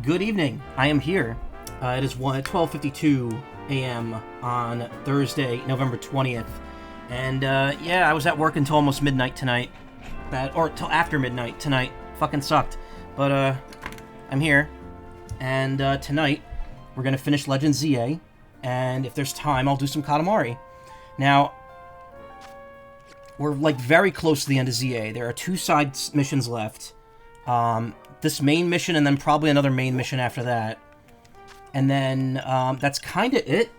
Good evening. I am here. It is 12:52 a.m. on Thursday, November 20th. And, yeah, I was at work until almost midnight tonight. Or till after midnight tonight. Fucking sucked. But, I'm here. And, tonight, we're gonna finish Legend ZA. And if there's time, I'll do some Katamari. Now, we're, like, very close to the end of ZA. There are 2 side missions left. This main mission, and then probably another main mission after that. And then, that's kind of it.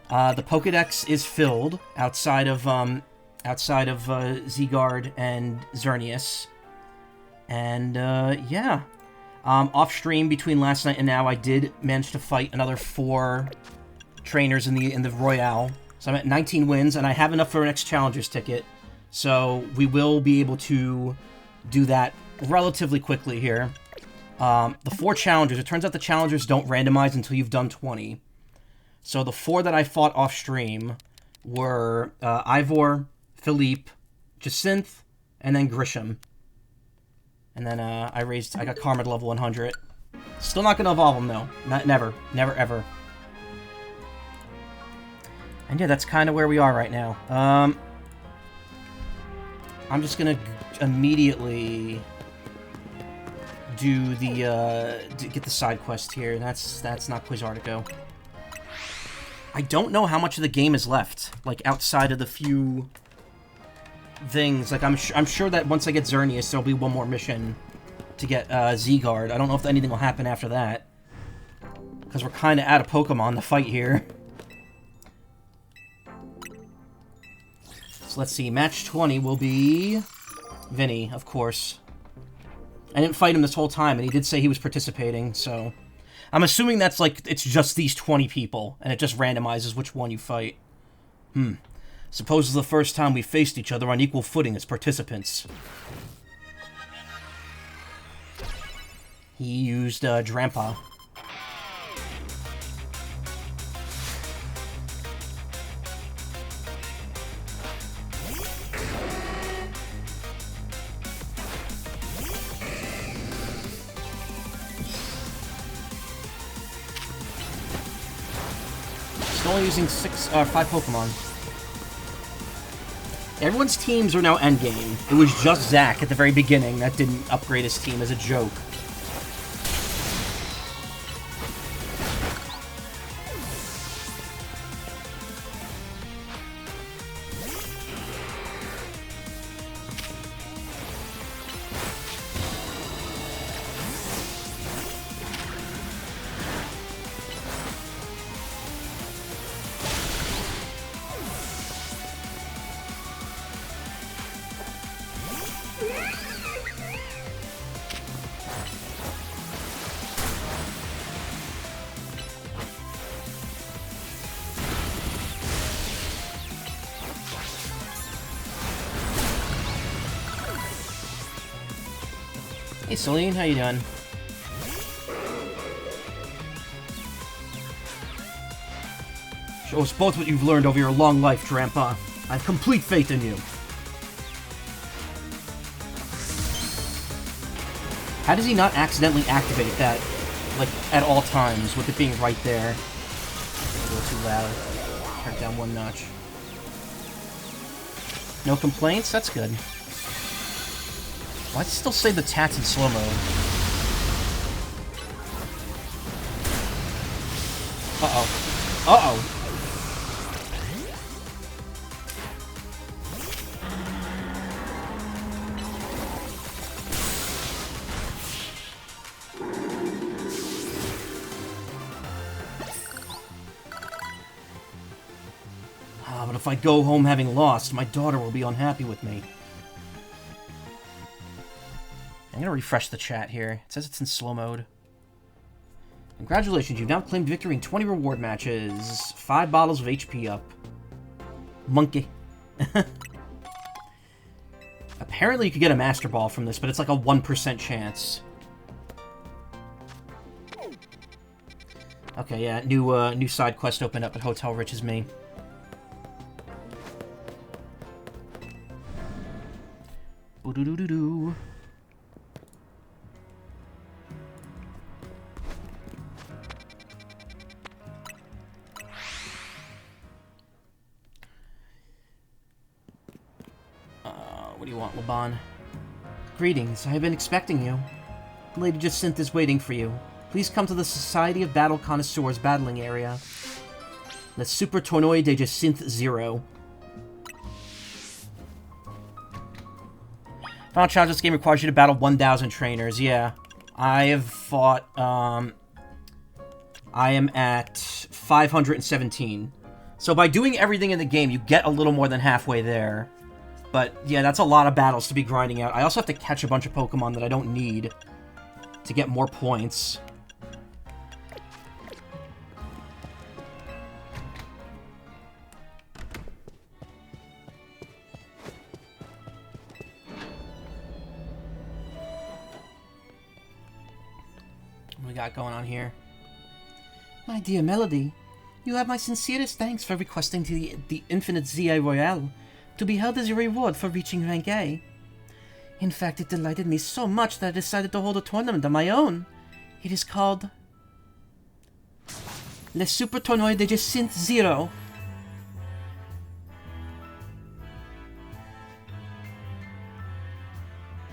The Pokedex is filled outside of Zeegard and Xerneas. And, yeah. Off-stream between last night and now, I did manage to fight another 4 trainers in the Royale. So I'm at 19 wins, and I have enough for an next Challengers ticket. So we will be able to do that relatively quickly here. The 4 challengers, it turns out the challengers don't randomize until you've done 20. So the 4 that I fought off stream were Ivor, Philippe, Jacinth, and then Grisham. And then I got Karma to level 100. Still not gonna evolve him though. Never ever. And yeah, that's kind of where we are right now. I'm just gonna immediately do the get the side quest here. That's not Quizartico. I don't know how much of the game is left, like outside of the few things. Like I'm sure that once I get Xerneas, there'll be one more mission to get Zeegard. I don't know if anything will happen after that, because we're kind of out of Pokemon to fight here. So let's see. Match 20 will be Vinny, of course. I didn't fight him this whole time, and he did say he was participating, so I'm assuming that's like, it's just these 20 people, and it just randomizes which one you fight. Suppose it's the first time we faced each other on equal footing as participants. He used Drampa. Only using 5 Pokemon. Everyone's teams are now endgame. It was just Zack at the very beginning that didn't upgrade his team as a joke. Hey Celine, how you doing? Show us both what you've learned over your long life, Drampa. I have complete faith in you. How does he not accidentally activate that, like, at all times, with it being right there? A little too loud. Turn it down 1 notch. No complaints? That's good. Why does it still say the tats in slow mode? Uh-oh. Uh-oh. But if I go home having lost, my daughter will be unhappy with me. I'm gonna refresh the chat here. It says it's in slow mode. Congratulations, you've now claimed victory in 20 reward matches. 5 bottles of HP up. Monkey. Apparently you could get a Master Ball from this, but it's like a 1% chance. Okay, yeah, new side quest opened up at Hotel Rich is me. Boo-doo-doo-doo-doo. Lobon. Greetings, I have been expecting you. Lady Jacinth is waiting for you. Please come to the Society of Battle Connoisseurs battling area. Le Super Tournoi de Jacinth 0. Final challenge this game requires you to battle 1,000 trainers. Yeah. I have fought, I am at 517. So by doing everything in the game, you get a little more than halfway there. But yeah, that's a lot of battles to be grinding out. I also have to catch a bunch of Pokemon that I don't need to get more points. What we got going on here? My dear Melody, you have my sincerest thanks for requesting the Infinite ZI Royale to be held as your reward for reaching rank A. In fact, it delighted me so much that I decided to hold a tournament of my own. It is called Le Super Tournoi de Jacinth 0.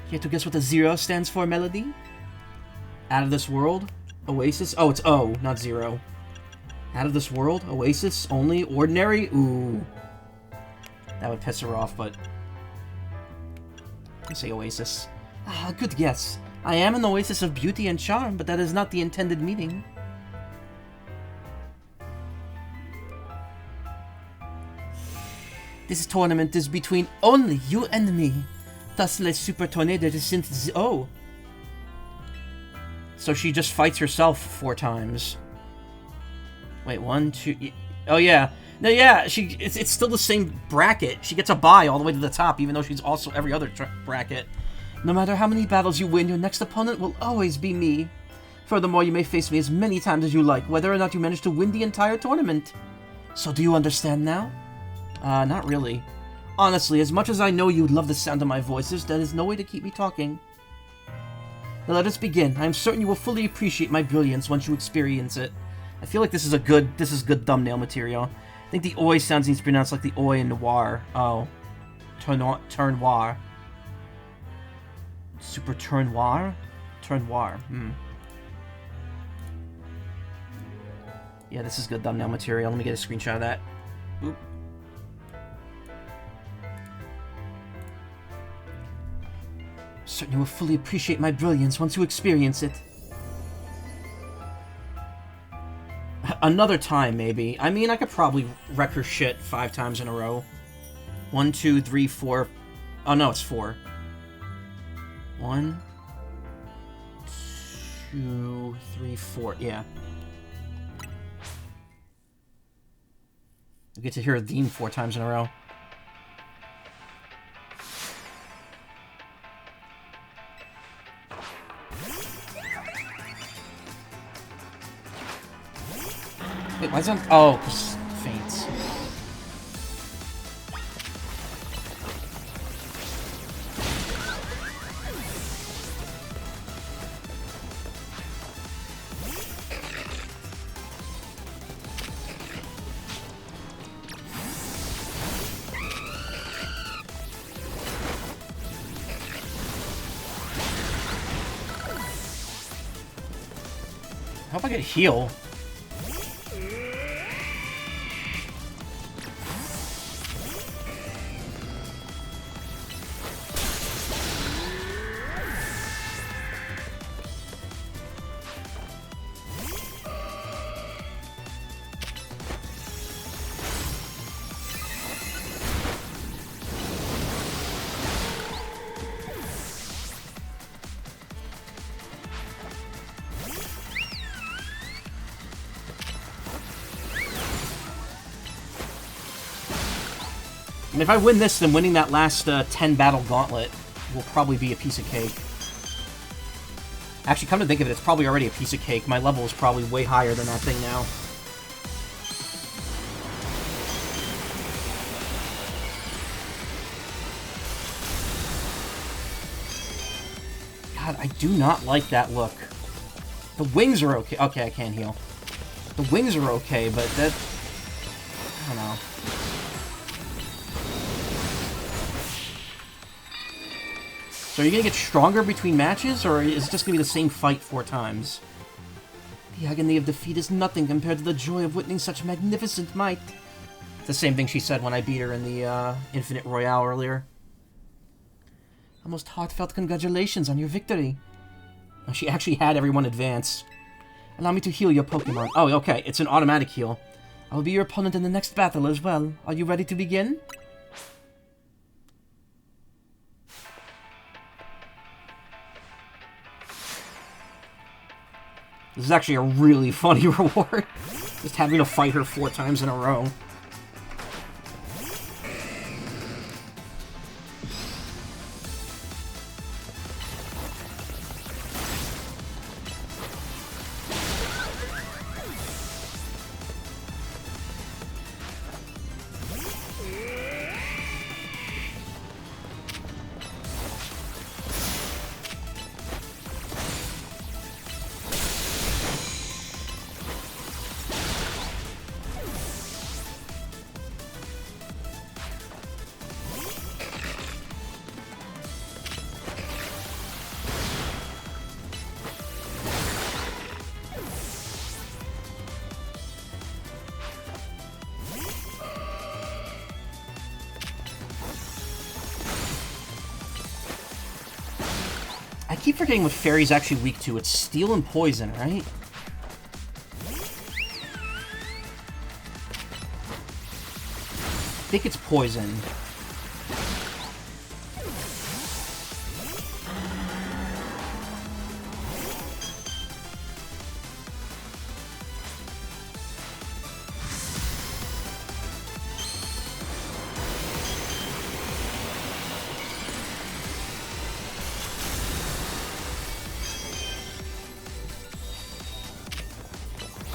Care to guess what the 0 stands for, Melody? Out of this world? Oasis? Oh, it's O, not 0. Out of this world? Oasis? Only? Ordinary? Ooh. That would piss her off, but... I say Oasis. Ah, good guess. I am an oasis of beauty and charm, but that is not the intended meaning. This tournament is between only you and me. Thus, Le Super Tournoi de Jacinth 0. So she just fights herself 4 times. Wait, 1, 2... Oh, yeah. No, yeah, it's still the same bracket. She gets a bye all the way to the top, even though she's also every other bracket. No matter how many battles you win, your next opponent will always be me. Furthermore, you may face me as many times as you like, whether or not you manage to win the entire tournament. So do you understand now? Not really. Honestly, as much as I know you love the sound of my voices, that is no way to keep me talking. Now let us begin. I am certain you will fully appreciate my brilliance once you experience it. I feel like this is good thumbnail material. I think the oi sounds needs to be pronounced like the oi in noir. Oh. Tournoir. Super Tournoir? Tournoir. Yeah, this is good thumbnail material. Let me get a screenshot of that. Oop. Certainly will fully appreciate my brilliance once you experience it. Another time, maybe. I mean, I could probably wreck her shit 5 times in a row. 1, 2, 3, 4. Oh, no, it's 4. 1, 2, 3, 4. Yeah. I get to hear a theme 4 times in a row. Wait, why is that? Oh, because faints. I hope I get a heal. And if I win this, then winning that last 10 battle gauntlet will probably be a piece of cake. Actually, come to think of it, it's probably already a piece of cake. My level is probably way higher than that thing now. God, I do not like that look. The wings are okay. Okay, I can't heal. The wings are okay, but that... I don't know. So are you gonna get stronger between matches, or is it just gonna be the same fight 4 times? The agony of defeat is nothing compared to the joy of witnessing such magnificent might. It's the same thing she said when I beat her in the Infinite Royale earlier. A most heartfelt congratulations on your victory. Oh, she actually had everyone advance. Allow me to heal your Pokemon. Oh, okay, it's an automatic heal. I will be your opponent in the next battle as well. Are you ready to begin? This is actually a really funny reward. Just having to fight her 4 times in a row. I keep forgetting what Fairy's actually weak to. It's Steel and Poison, right? I think it's Poison.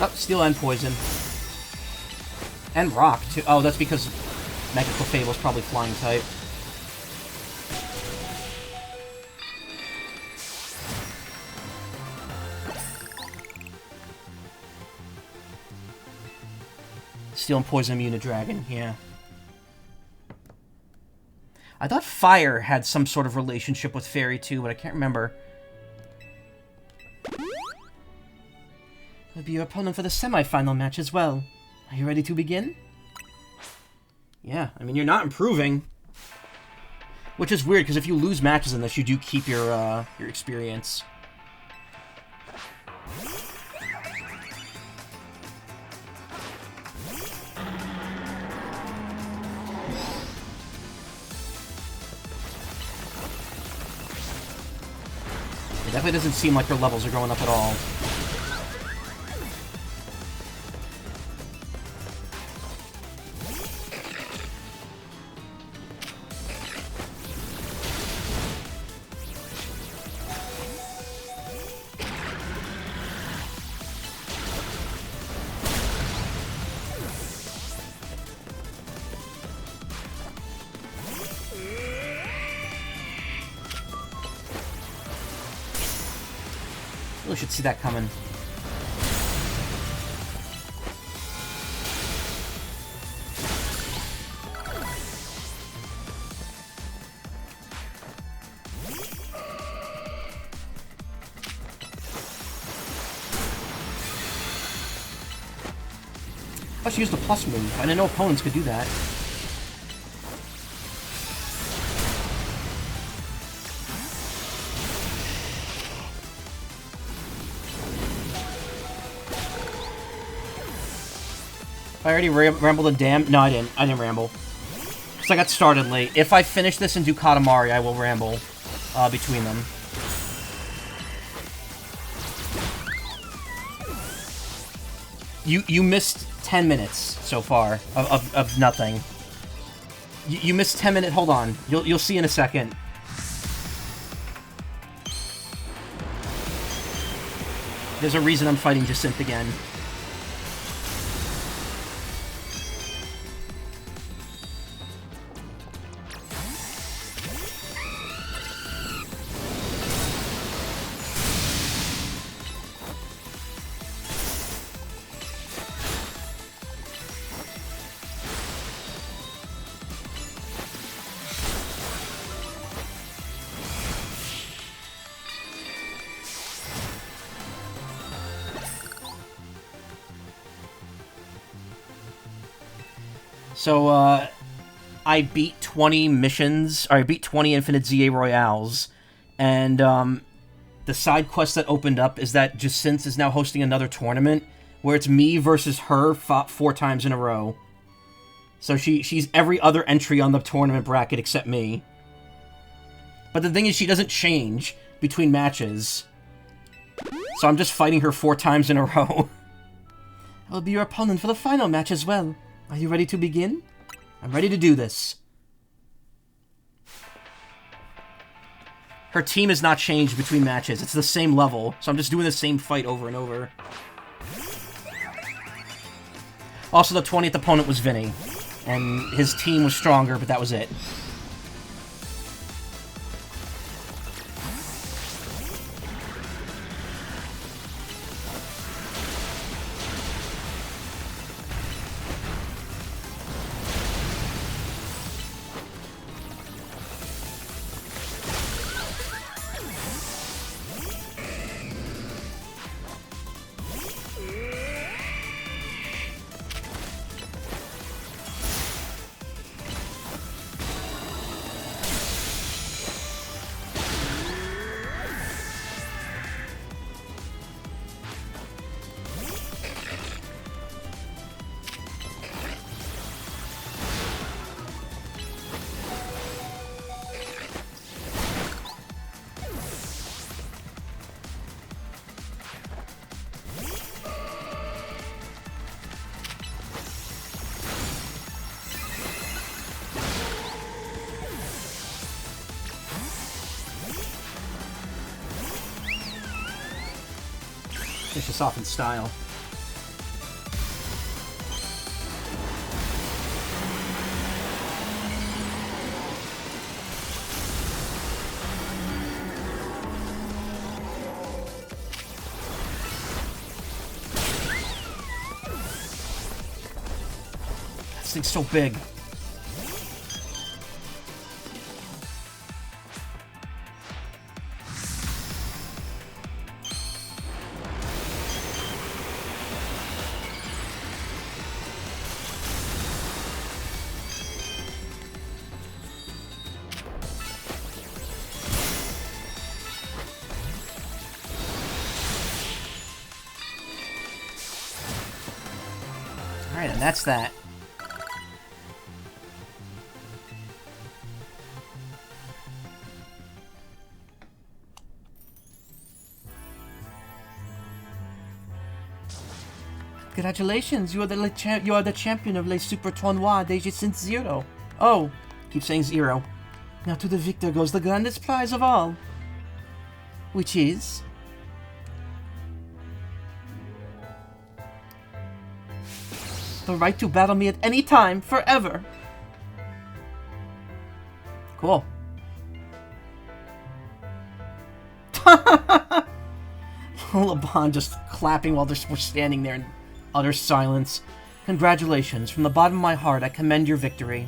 Oh, Steel and Poison. And Rock, too. Oh, that's because Mega Clefable's probably Flying type. Steel and Poison immune to Dragon, yeah. I thought Fire had some sort of relationship with Fairy, too, but I can't remember. I'll be your opponent for the semi-final match as well. Are you ready to begin? Yeah, I mean, you're not improving. Which is weird, because if you lose matches in this, you do keep your experience. It definitely doesn't seem like your levels are going up at all. Really should see that coming. I should use the plus move. I didn't know opponents could do that. I already rambled a damn... No, I didn't. I didn't ramble. Because I got started late. If I finish this and do Katamari, I will ramble between them. You missed 10 minutes so far of nothing. You missed 10 minutes... Hold on. You'll see in a second. There's a reason I'm fighting Jacinth again. So, I beat 20 missions, or I beat 20 Infinite ZA Royales, and, the side quest that opened up is that Jacinth is now hosting another tournament, where it's me versus her 4 times in a row. So she's every other entry on the tournament bracket except me. But the thing is, she doesn't change between matches. So I'm just fighting her 4 times in a row. I'll be your opponent for the final match as well. Are you ready to begin? I'm ready to do this. Her team has not changed between matches. It's the same level, so I'm just doing the same fight over and over. Also, the 20th opponent was Vinny, and his team was stronger, but that was it. Finish this off in style. This thing's so big. Alright, and that's that. Congratulations, you are the champion of Les Super Tournois de Jacinth Zero. Oh, keep saying 0. Now to the victor goes the grandest prize of all. Which is... the right to battle me at any time, forever. Cool. LeBron just clapping while we're standing there in utter silence. Congratulations. From the bottom of my heart, I commend your victory.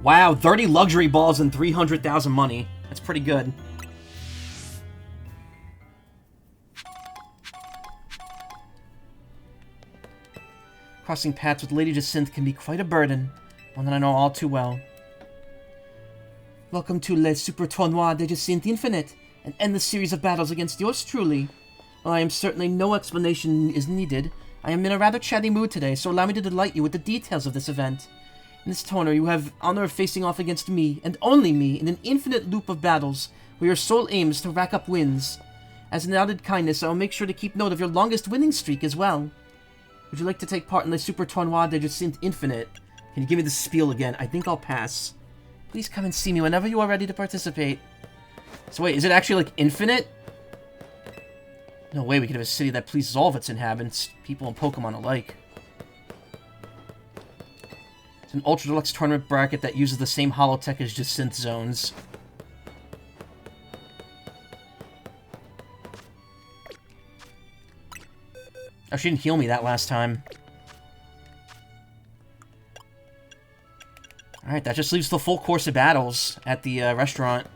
Wow, 30 luxury balls and 300,000 money. That's pretty good. Crossing paths with Lady Jacinth can be quite a burden, one that I know all too well. Welcome to Les Super Tournois de Jacinth Infinite, an endless series of battles against yours truly. While I am certainly no explanation is needed, I am in a rather chatty mood today, so allow me to delight you with the details of this event. In this tournament, you have honor of facing off against me, and only me, in an infinite loop of battles, where your sole aim is to rack up wins. As an added kindness, I will make sure to keep note of your longest winning streak as well. Would you like to take part in the Super Tournoi de Jacinth Infinite? Can you give me the spiel again? I think I'll pass. Please come and see me whenever you are ready to participate. So wait, is it actually like infinite? No way we could have a city that pleases all of its inhabitants, people and Pokemon alike. It's an Ultra Deluxe tournament bracket that uses the same holotech as Jacinth zones. Oh, she didn't heal me that last time. Alright, that just leaves the full course of battles at the restaurant.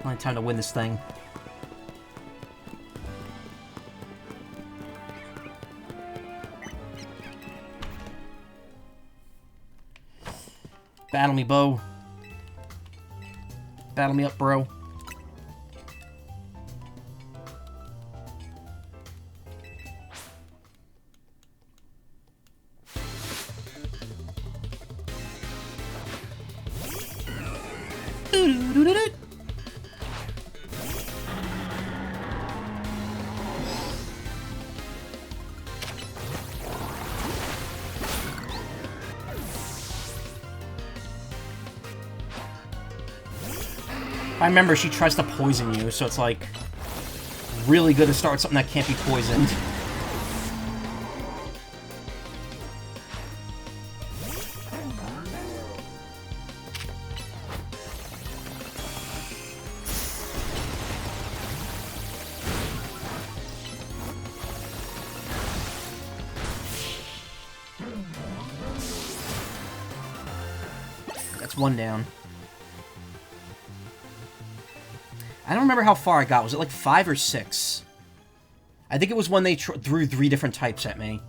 Only time to win this thing. Battle me, Bo. Battle me up, bro. I remember she tries to poison you, so it's like really good to start with something that can't be poisoned. That's one down. I don't remember how far I got. Was it like 5 or 6? I think it was when they threw 3 different types at me.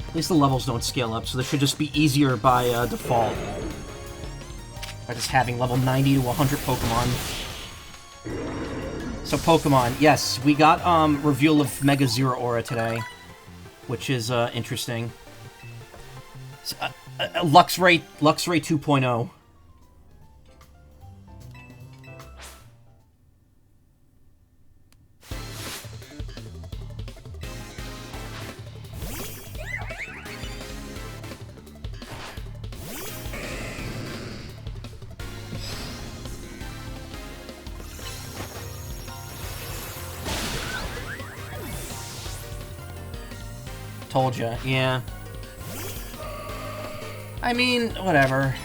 At least the levels don't scale up, so this should just be easier by default. By just having level 90 to 100 Pokemon. So Pokemon, yes, we got reveal of Mega Zeraora today, which is interesting. So, Luxray 2.0. Told ya, yeah. I mean, whatever.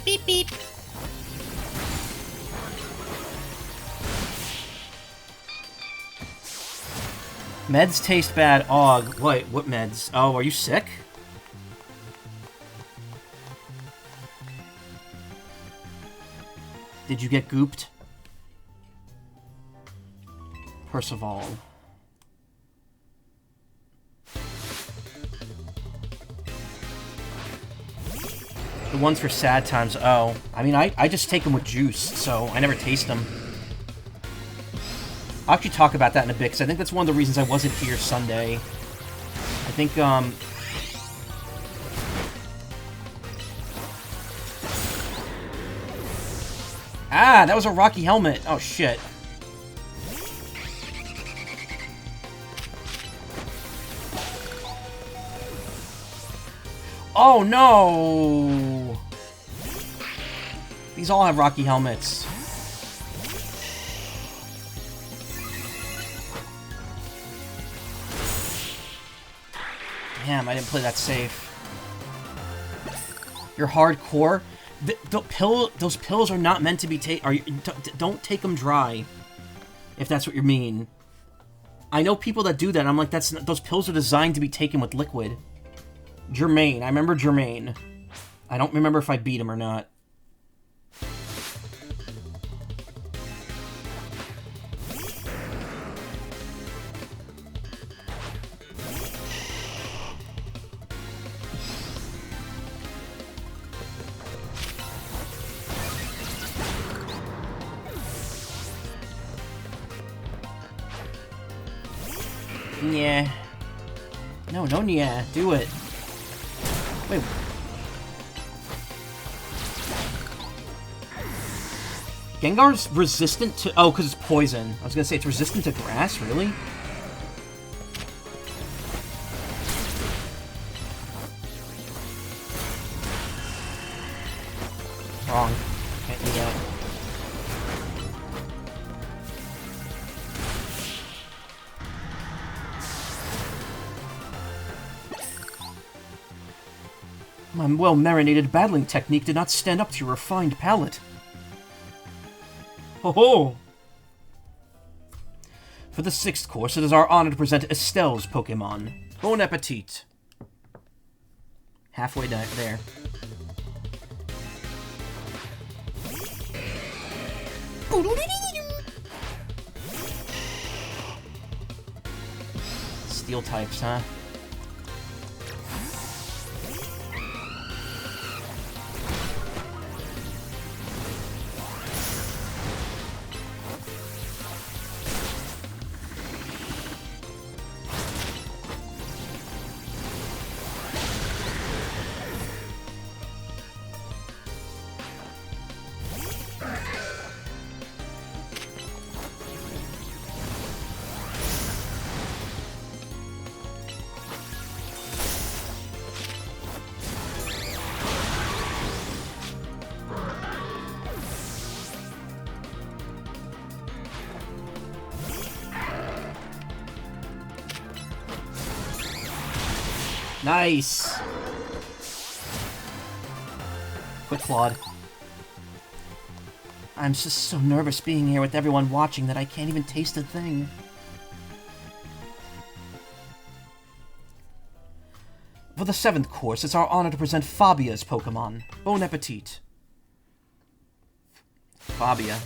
Beep beep. Meds taste bad. Og. Wait, what meds? Oh, are you sick? Did you get gooped? Percival. The ones for sad times, oh. I mean, I just take them with juice, so I never taste them. I'll actually talk about that in a bit, because I think that's one of the reasons I wasn't here Sunday. I think, Ah, that was a Rocky helmet. Oh, shit. Oh, no! These all have Rocky helmets. Damn, I didn't play that safe. You're hardcore? Those pills are not meant to be don't take them dry, if that's what you mean. I know people that do that, and I'm like, those pills are designed to be taken with liquid. Jermaine, I remember Jermaine. I don't remember if I beat him or not. Yeah. No, yeah. Do it. Wait. Gengar's resistant to... Oh, because it's poison. I was gonna say it's resistant to grass, really? Wrong. Can't do that. My well-marinated battling technique did not stand up to your refined palate. Ho ho! For the 6th course, it is our honor to present Estelle's Pokemon. Bon appetit. Halfway there. Steel types, huh? Nice! Quick Claude. I'm just so nervous being here with everyone watching that I can't even taste a thing. For the 7th course, it's our honor to present Fabia's Pokemon. Bon appetit. Fabia.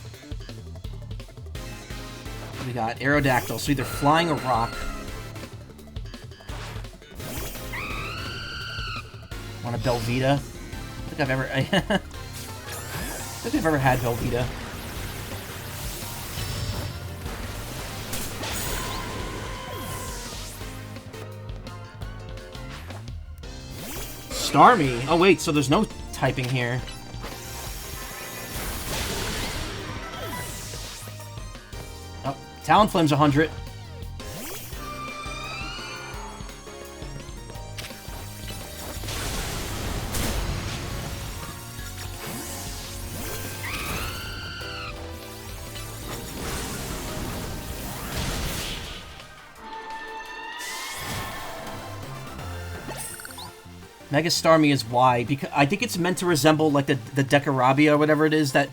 We got Aerodactyl, so either flying or rock. Want a Belvita? I think I've ever... I think I've ever had Belvita. Starmie! Oh wait, so there's no typing here. Oh, Talonflame's 100. Mega Starmie is why, because I think it's meant to resemble like the Decarabia or whatever it is, that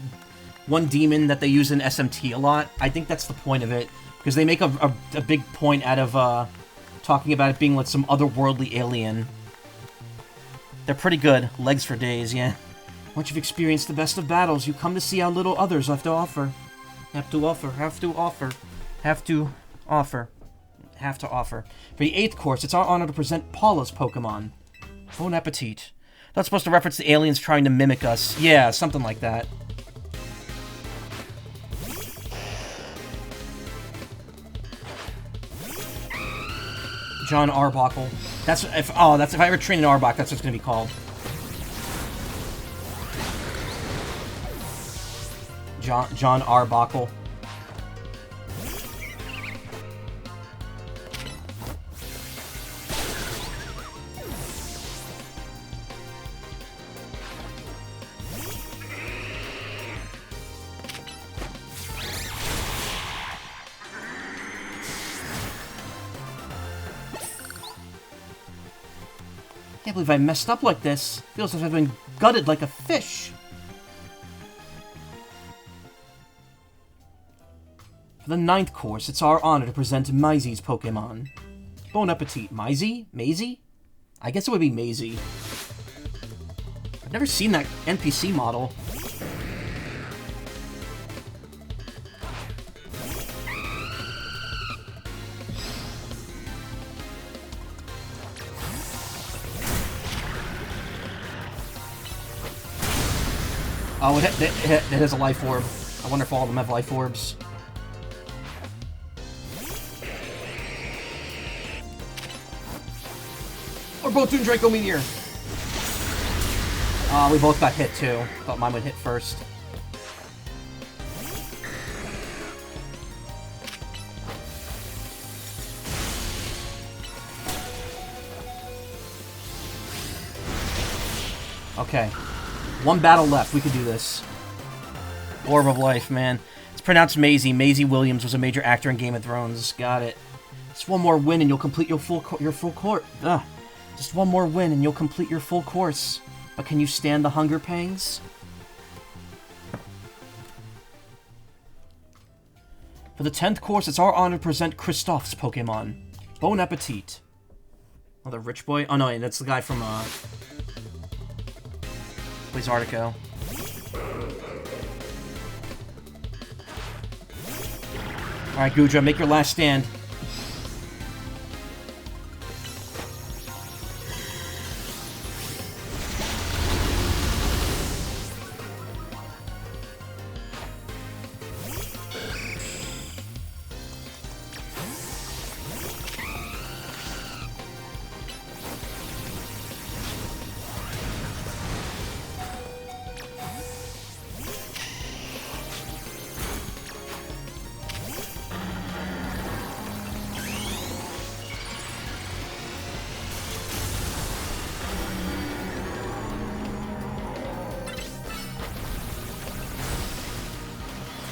one demon that they use in SMT a lot. I think that's the point of it, because they make a big point out of talking about it being like some otherworldly alien. They're pretty good. Legs for days, yeah. Once you've experienced the best of battles, you come to see how little others have to offer. Have to offer. For the 8th course, it's our honor to present Paula's Pokemon. Bon appetit. That's supposed to reference the aliens trying to mimic us. Yeah, something like that. John Arbuckle. That's if I ever train an Arbok, that's what it's gonna be called. John Arbuckle. Can't believe I messed up like this. Feels as if I've been gutted like a fish. For the 9th course, it's our honor to present Maisy's Pokemon. Bon appetit. Maisie? Maisie? I guess it would be Maisie. I've never seen that NPC model. Oh, it has a life orb. I wonder if all of them have life orbs. We're both doing Draco Meteor. We both got hit too. Thought mine would hit first. Okay. One battle left. We could do this. Orb of Life, man. It's pronounced Maisie. Maisie Williams was a major actor in Game of Thrones. Got it. Just one more win and you'll complete your full course. Just one more win and you'll complete your full course. But can you stand the hunger pangs? For the 10th course, it's our honor to present Kristoff's Pokemon. Bon Appetit. Oh, the rich boy? Oh, no, that's the guy from, plays Artico. Alright, Gudra, make your last stand.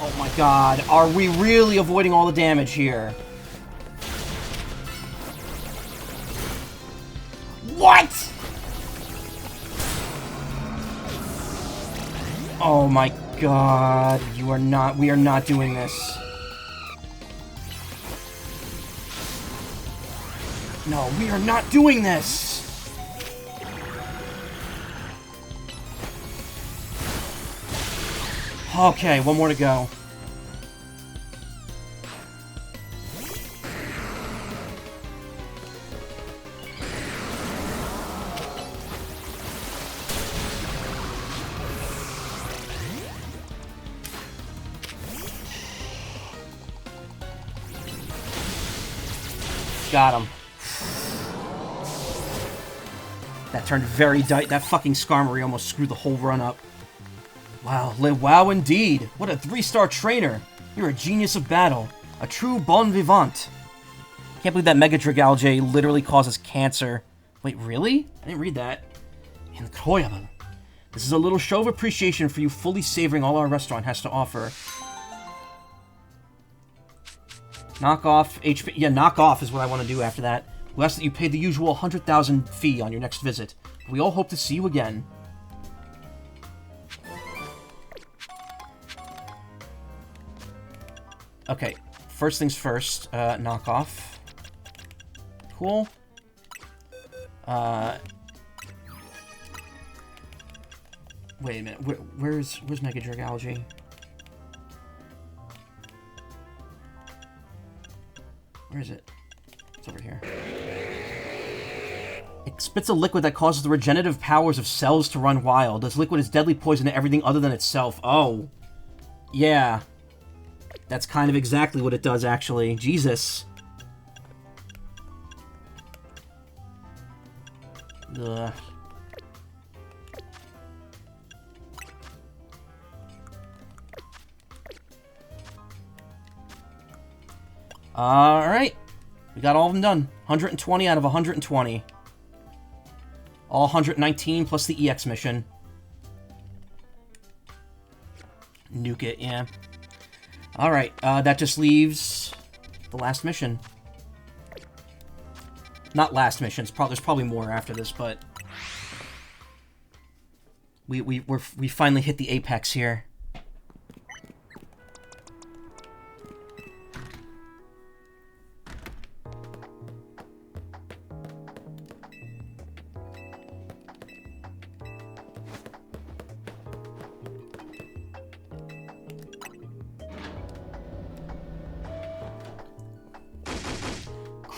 Oh my god, are we really avoiding all the damage here? What?! Oh my god, we are not doing this. No, we are not doing this! Okay, one more to go. Got him. That turned very that fucking Skarmory almost screwed the whole run up. Wow, wow indeed. What a 3-star trainer. You're a genius of battle. A true bon vivant. Can't believe that Mega Dragalge literally causes cancer. Wait, really? I didn't read that. Incroyable. This is a little show of appreciation for you fully savoring all our restaurant has to offer. Knock off HP. Yeah, knock off is what I want to do after that. We ask that you pay the usual 100,000 fee on your next visit. We all hope to see you again. Okay, first things first, knock off. Cool. Wait a minute, where's Mega Dragalge? Where is it? It's over here. It spits a liquid that causes the regenerative powers of cells to run wild. This liquid is deadly poison to everything other than itself. Oh. Yeah. That's kind of exactly what it does, actually. Jesus. Ugh. Alright. We got all of them done. 120 out of 120. All 119 plus the EX mission. Nuke it, yeah. Alright, that just leaves the last mission. Not last mission, there's probably more after this, but... We finally hit the apex here.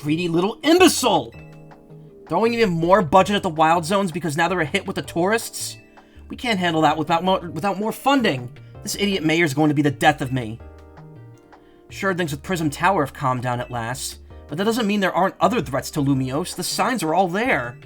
Greedy little imbecile! Throwing even more budget at the wild zones because now they're a hit with the tourists? We can't handle that without more funding. This idiot mayor's going to be the death of me. Sure, things with Prism Tower have calmed down at last, but that doesn't mean there aren't other threats to Lumiose. The signs are all there.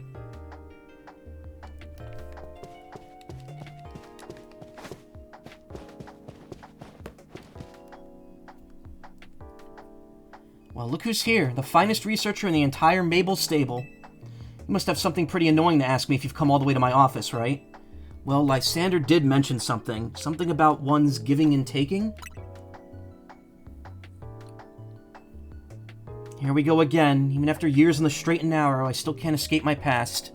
Well, look who's here, the finest researcher in the entire Mabel stable. You must have something pretty annoying to ask me if you've come all the way to my office, right? Well, Lysander did mention something. Something about one's giving and taking? Here we go again. Even after years on the straight and narrow, I still can't escape my past.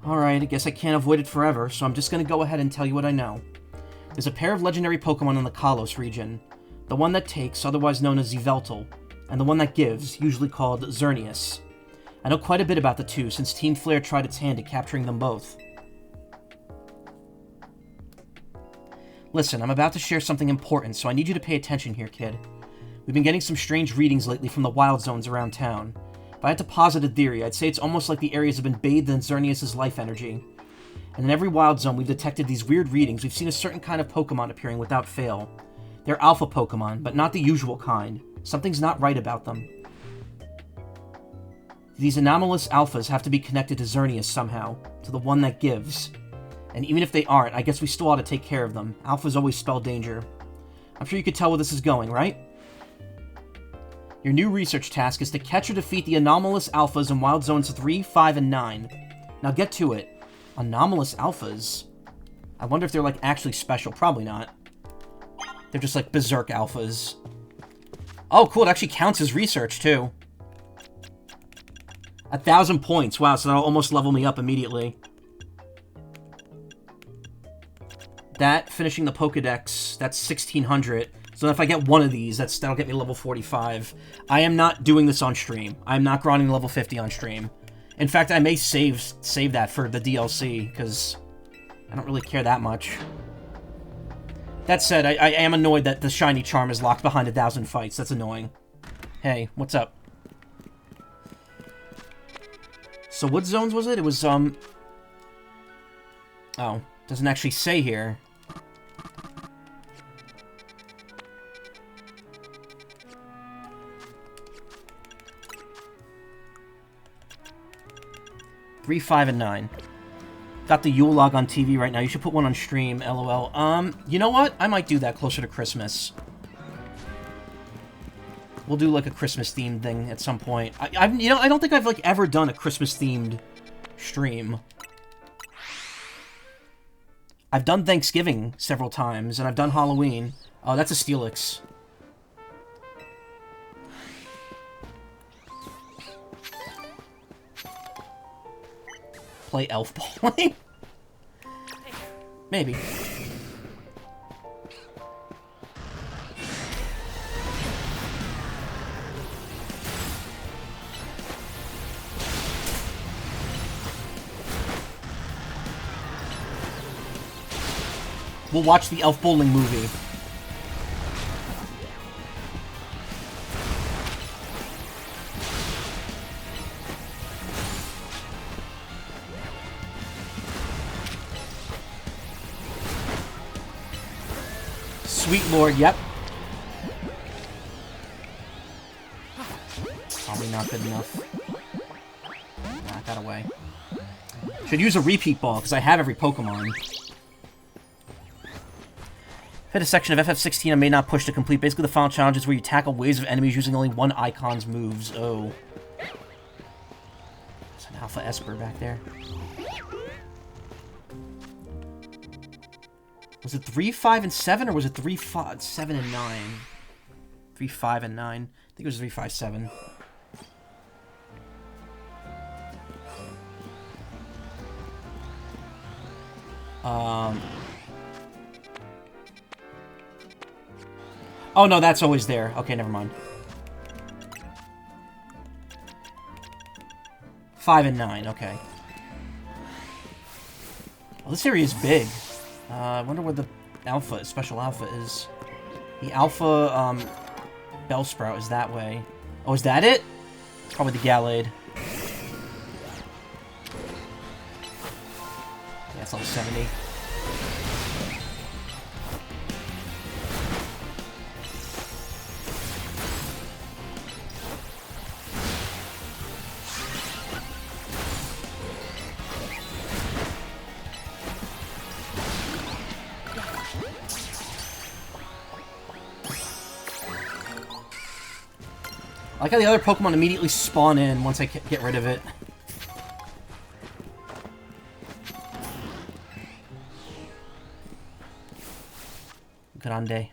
Alright, I guess I can't avoid it forever, so I'm just gonna go ahead and tell you what I know. There's a pair of legendary Pokemon in the Kalos region. The one that takes, otherwise known as Yveltal, and the one that gives, usually called Xerneas. I know quite a bit about the two, since Team Flare tried its hand at capturing them both. Listen, I'm about to share something important, so I need you to pay attention here, kid. We've been getting some strange readings lately from the wild zones around town. If I had to posit a theory, I'd say it's almost like the areas have been bathed in Xerneas' life energy. And in every wild zone we've detected these weird readings, we've seen a certain kind of Pokemon appearing without fail. They're alpha Pokemon, but not the usual kind. Something's not right about them. These anomalous alphas have to be connected to Xerneas somehow, to the one that gives. And even if they aren't, I guess we still ought to take care of them. Alphas always spell danger. I'm sure you could tell where this is going, right? Your new research task is to catch or defeat the anomalous alphas in Wild Zones 3, 5, and 9. Now get to it. Anomalous alphas? I wonder if they're, like, actually special. Probably not. They're just, like, berserk alphas. Oh, cool. It actually counts as research, too. 1,000 points. Wow, so that'll almost level me up immediately. That, finishing the Pokedex, that's 1,600. So if I get one of these, that'll get me level 45. I am not doing this on stream. I'm not grinding level 50 on stream. In fact, I may save that for the DLC, because I don't really care that much. That said, I am annoyed that the shiny charm is locked behind 1,000 fights. That's annoying. Hey, what's up? So what zones was it? It was, Oh, doesn't actually say here. Three, 5, and 9. Got the Yule log on TV right now. You should put one on stream, lol. You know what? I might do that closer to Christmas. We'll do, like, a Christmas-themed thing at some point. I don't think I've, like, ever done a Christmas-themed stream. I've done Thanksgiving several times, and I've done Halloween. Oh, that's a Steelix. Play elf bowling? Maybe. We'll watch the elf bowling movie. Sweet Lord, yep. Probably not good enough. Nah, got away. Should use a repeat ball, because I have every Pokemon. Hit a section of FF16 I may not push to complete. Basically, the final challenge is where you tackle waves of enemies using only one icon's moves. Oh. There's an Alpha Esper back there. Was it 3, 5, and 7, or was it 3, 5, 7, and 9? 3, 5, and 9. I think it was 3, 5, 7. Oh, no, that's always there. Okay, never mind. 5 and 9, okay. Well, this area is big. I wonder where the alpha, special alpha is. The alpha, Bellsprout is that way. Oh, is that it? It's probably the Gallade. Yeah, it's level 70. I like how the other Pokemon immediately spawn in once I get rid of it. Grande.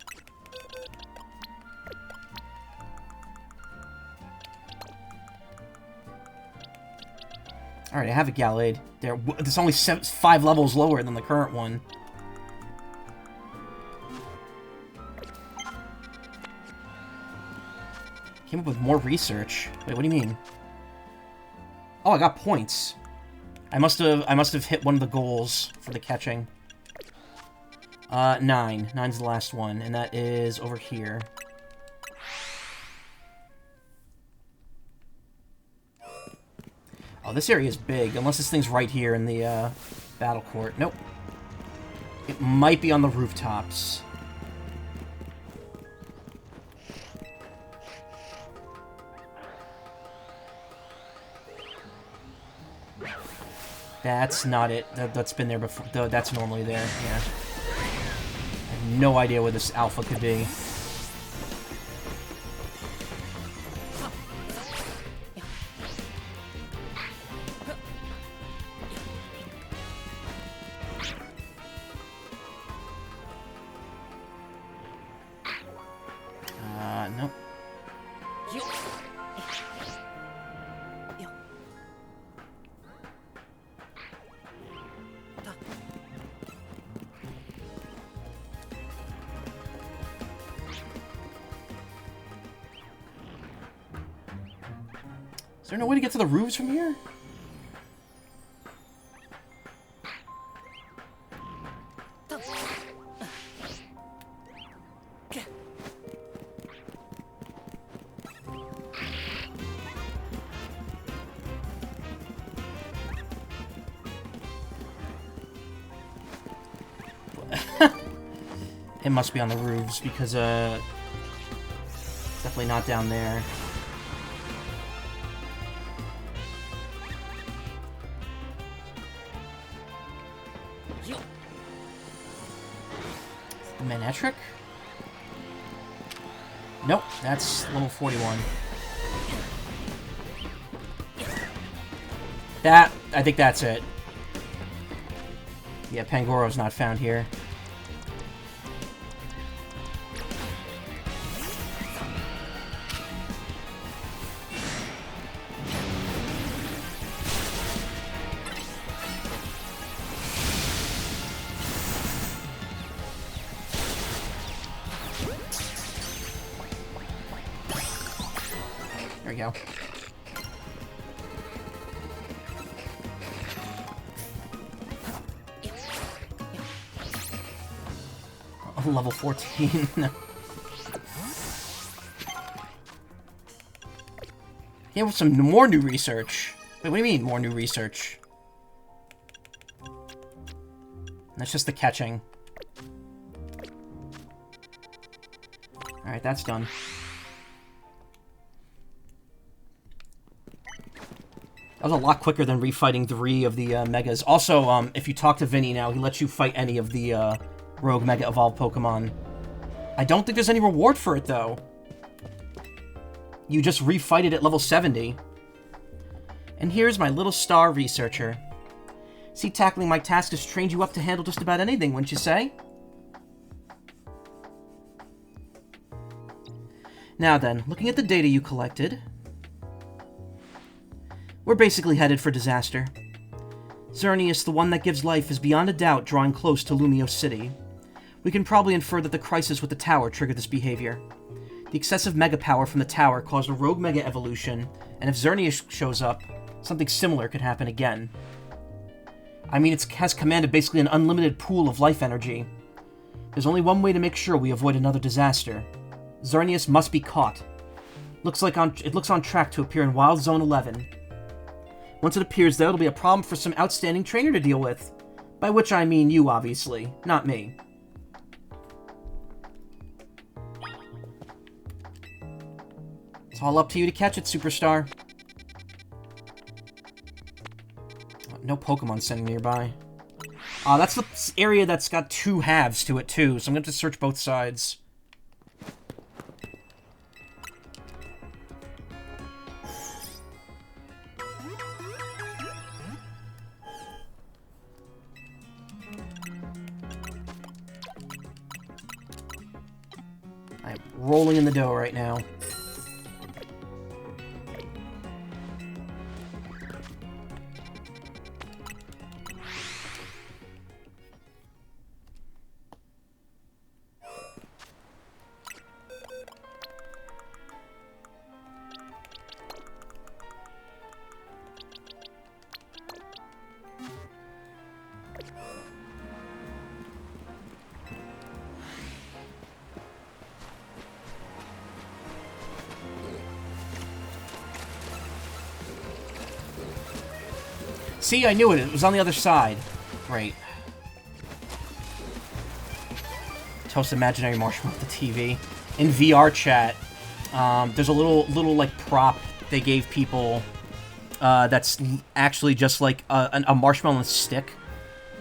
Alright, I have a Gallade. There's only 5 levels lower than the current one. Came up with more research. Wait, what do you mean? Oh, I got points. I must have hit one of the goals for the catching. 9. 9's the last one, and that is over here. Oh, this area is big, unless this thing's right here in the battle court. Nope. It might be on the rooftops. That's not it. That's been there before. That's normally there, yeah. I have no idea where this alpha could be. Nope. Is there no way to get to the roofs from here? It must be on the roofs, because, it's definitely not down there. The Manetric? Nope, that's level 41. I think that's it. Yeah, Pangoro's not found here. There we go. Oh, level 14. Yeah, with some more new research. Wait, what do you mean, more new research? That's just the catching. Alright, that's done. That was a lot quicker than refighting 3 of the Megas. Also, if you talk to Vinny now, he lets you fight any of the Rogue Mega Evolved Pokemon. I don't think there's any reward for it, though. You just refight it at level 70. And here's my little star researcher. See, tackling my task has trained you up to handle just about anything, wouldn't you say? Now then, looking at the data you collected, we're basically headed for disaster. Xerneas, the one that gives life, is beyond a doubt drawing close to Lumio City. We can probably infer that the crisis with the tower triggered this behavior. The excessive mega power from the tower caused a rogue mega evolution, and if Xerneas shows up, something similar could happen again. I mean, it has commanded basically an unlimited pool of life energy. There's only one way to make sure we avoid another disaster. Xerneas must be caught. It looks on track to appear in Wild Zone 11. Once it appears there, it'll be a problem for some outstanding trainer to deal with. By which I mean you, obviously, not me. It's all up to you to catch it, Superstar. No Pokemon Center nearby. That's the area that's got 2 halves to it, too, so I'm going to have to search both sides. I'm rolling in the dough right now. See, I knew it. It was on the other side. Great. Toast imaginary marshmallow at the TV. In VR chat, there's a little like prop they gave people that's actually just like a marshmallow on a stick,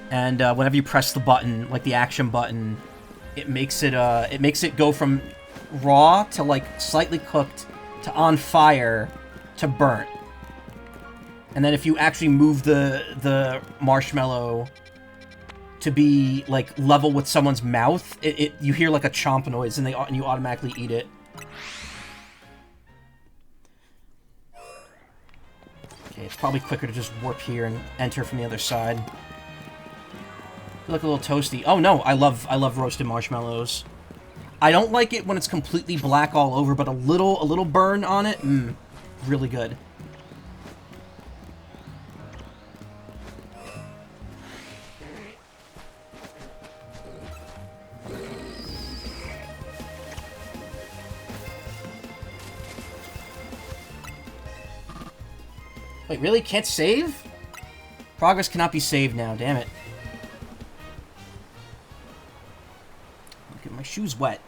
and whenever you press the button, like the action button, it makes it go from raw to like slightly cooked to on fire to burnt. And then if you actually move the marshmallow to be like level with someone's mouth, you hear like a chomp noise, and you automatically eat it. Okay, it's probably quicker to just warp here and enter from the other side. Look a little toasty. Oh no, I love roasted marshmallows. I don't like it when it's completely black all over, but a little burn on it, really good. Wait, really? Can't save? Progress cannot be saved now, damn it. Okay, my shoe's wet.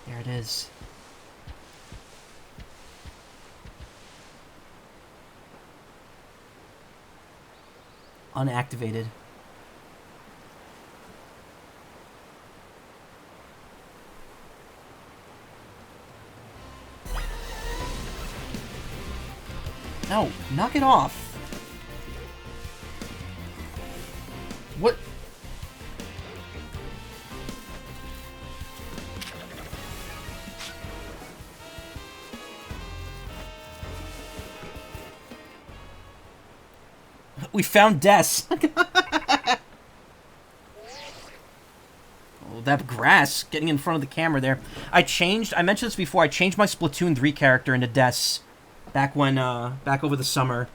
There it is. Unactivated. No, knock it off. What? We found Des. Oh, that grass getting in front of the camera there. I mentioned this before, I changed my Splatoon 3 character into Des back over the summer.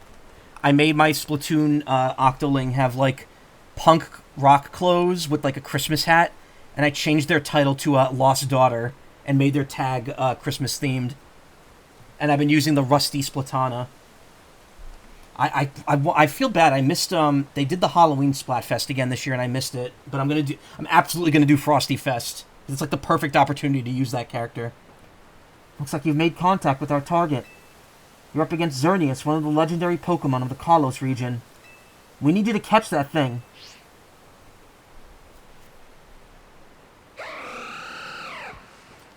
I made my Splatoon Octoling have like punk rock clothes with like a Christmas hat, and I changed their title to Lost Daughter and made their tag Christmas themed. And I've been using the Rusty Splatana. I feel bad. I missed they did the Halloween Splatfest again this year, and I missed it. But I'm absolutely gonna do Frosty Fest. It's like the perfect opportunity to use that character. Looks like you've made contact with our target. You're up against Xerneas, one of the legendary Pokemon of the Kalos region. We need you to catch that thing.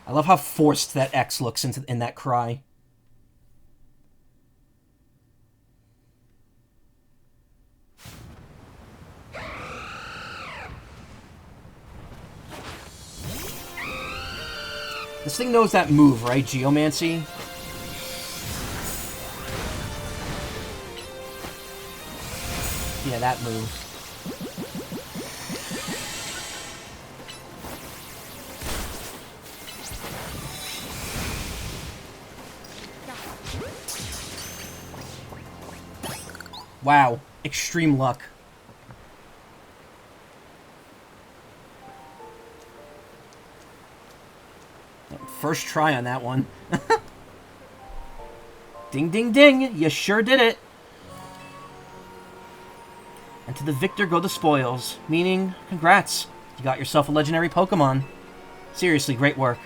I love how forced that X looks in that cry. This thing knows that move, right? Geomancy? Yeah, that move. Wow. Extreme luck. First try on that one. Ding, ding, ding! You sure did it! And to the victor go the spoils. Meaning, congrats. You got yourself a legendary Pokemon. Seriously, great work.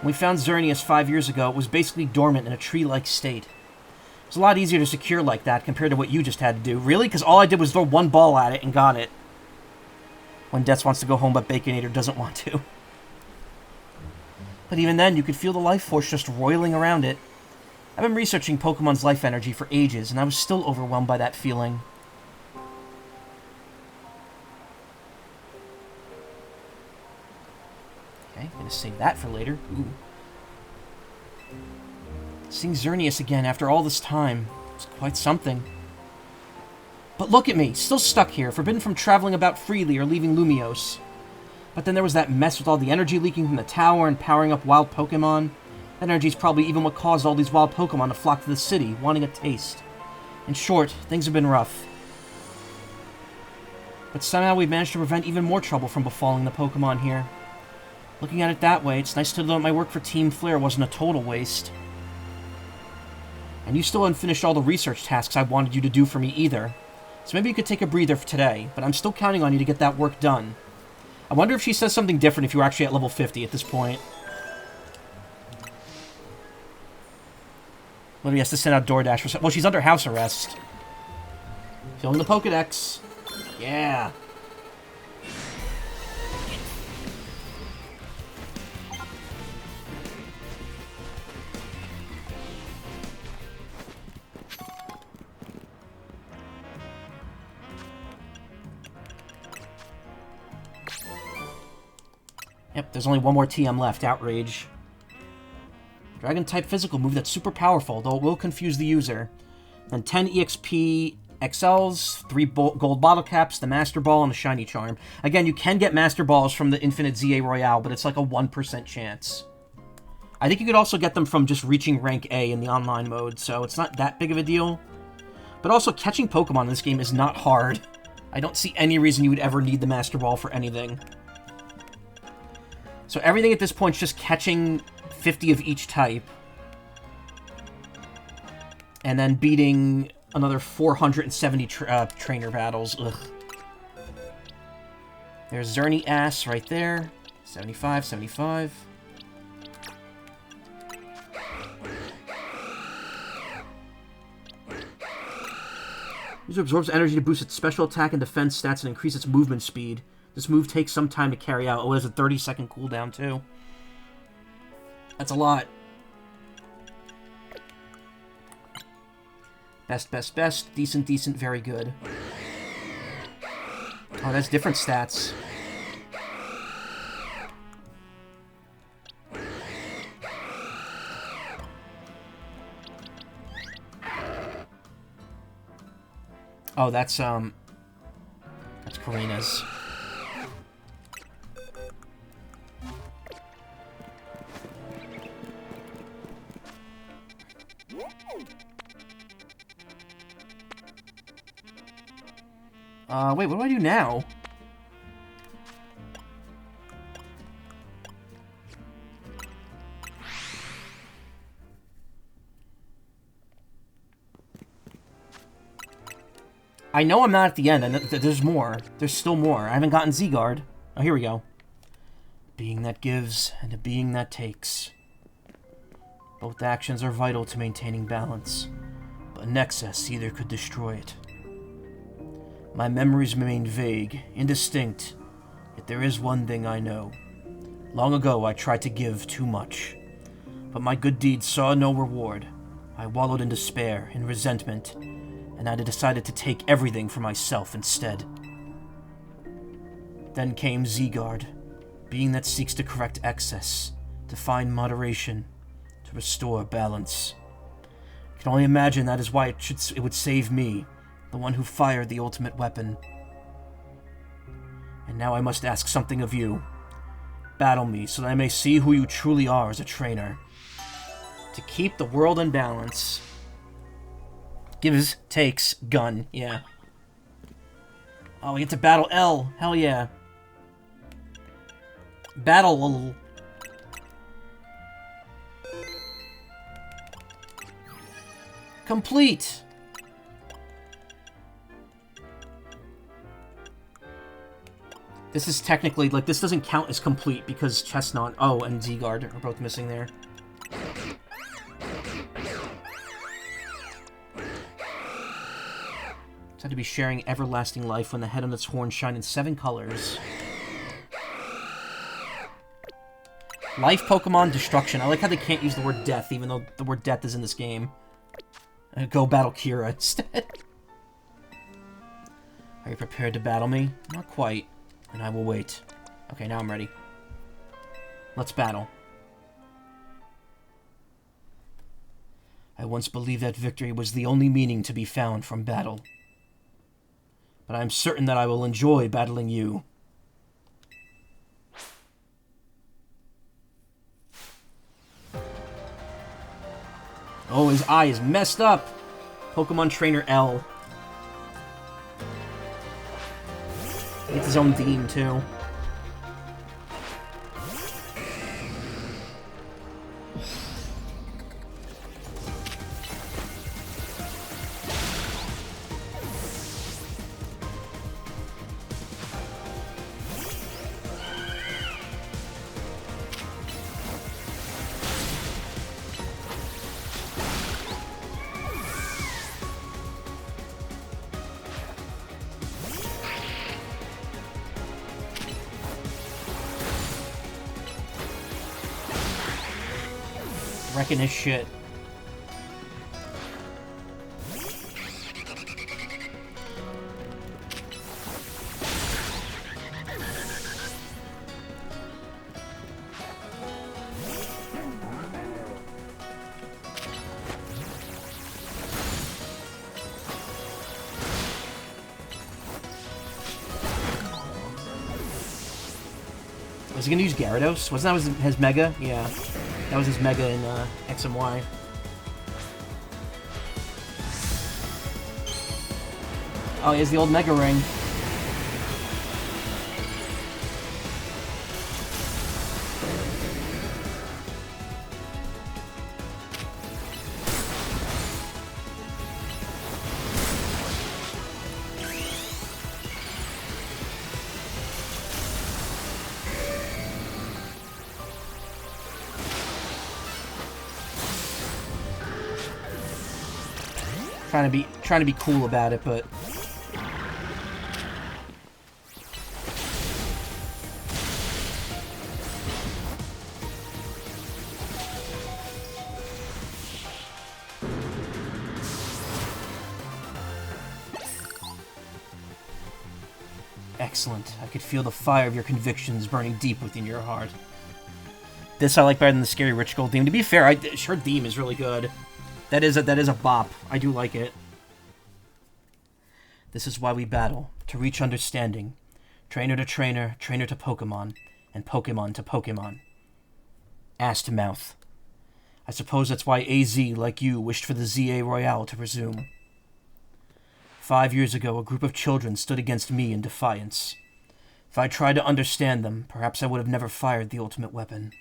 When we found Xerneas 5 years ago, it was basically dormant in a tree-like state. It's a lot easier to secure like that compared to what you just had to do. Really? Because all I did was throw one ball at it and got it. When Death wants to go home but Baconator doesn't want to. But even then, you could feel the life force just roiling around it. I've been researching Pokemon's life energy for ages, and I was still overwhelmed by that feeling. Okay, I'm gonna save that for later. Ooh. Seeing Xerneas again after all this time, it's quite something. But look at me, still stuck here, forbidden from traveling about freely or leaving Lumiose. But then there was that mess with all the energy leaking from the tower and powering up wild Pokemon. That energy's probably even what caused all these wild Pokemon to flock to the city, wanting a taste. In short, things have been rough. But somehow we've managed to prevent even more trouble from befalling the Pokemon here. Looking at it that way, it's nice to know that my work for Team Flare wasn't a total waste. And you still haven't finished all the research tasks I wanted you to do for me either. So maybe you could take a breather for today, but I'm still counting on you to get that work done. I wonder if she says something different if you're actually at level 50 at this point. Maybe he has to send out DoorDash for some... Well, she's under house arrest. Filling the Pokedex. Yeah. Yep, there's only one more TM left. Outrage. Dragon-type physical move that's super powerful, though it will confuse the user. Then 10 EXP XLs, 3 gold bottle caps, the Master Ball, and a Shiny Charm. Again, you can get Master Balls from the Infinite ZA Royale, but it's like a 1% chance. I think you could also get them from just reaching rank A in the online mode, so it's not that big of a deal. But also, catching Pokemon in this game is not hard. I don't see any reason you would ever need the Master Ball for anything. So everything at this point is just catching 50 of each type. And then beating another 470 trainer battles. Ugh. There's Xerneas right there. 75, 75. User absorbs energy to boost its special attack and defense stats and increase its movement speed. This move takes some time to carry out. Oh, there's a 30-second cooldown, too. That's a lot. Best, best, best. Decent, decent, very good. Oh, that's different stats. Oh, that's Karina's. Wait, what do I do now? I know I'm not at the end, and there's more. There's still more. I haven't gotten Z-Guard. Oh, here we go. Being that gives, and a being that takes. Both actions are vital to maintaining balance, but an excess either could destroy it. My memories remain vague, indistinct, yet there is one thing I know. Long ago, I tried to give too much, but my good deeds saw no reward. I wallowed in despair, in resentment, and I decided to take everything for myself instead. Then came Z-Guard, being that seeks to correct excess, to find moderation, to restore balance. I can only imagine that is why it would save me, the one who fired the ultimate weapon. And now I must ask something of you. Battle me so that I may see who you truly are as a trainer. To keep the world in balance. Gives, takes, gun, yeah. Oh, we get to battle L. Hell yeah. Battle. Complete. This is technically, like, this doesn't count as complete because Chestnut, oh, and Z-Guard are both missing there. Said to be sharing everlasting life when the head on its horn shine in 7 colors. Life Pokemon Destruction. I like how they can't use the word death, even though the word death is in this game. Go battle Kira instead. Are you prepared to battle me? Not quite. And I will wait. Okay, now I'm ready. Let's battle. I once believed that victory was the only meaning to be found from battle. But I am certain that I will enjoy battling you. Oh, his eye is messed up! Pokemon Trainer L. He gets his own theme, too. Wrecking his shit. Was he gonna use Gyarados? Wasn't that his Mega? Yeah. That was his Mega in X and Y. Oh, he has the old Mega Ring. Trying to be cool about it, but excellent. I could feel the fire of your convictions burning deep within your heart. This I like better than the Scary Rich Girl theme. To be fair, her theme is really good. That is a bop. I do like it. This is why we battle, to reach understanding. Trainer to trainer, trainer to Pokemon, and Pokemon to Pokemon. Ass to mouth. I suppose that's why AZ, like you, wished for the ZA Royale to resume. 5 years ago, a group of children stood against me in defiance. If I tried to understand them, perhaps I would have never fired the ultimate weapon.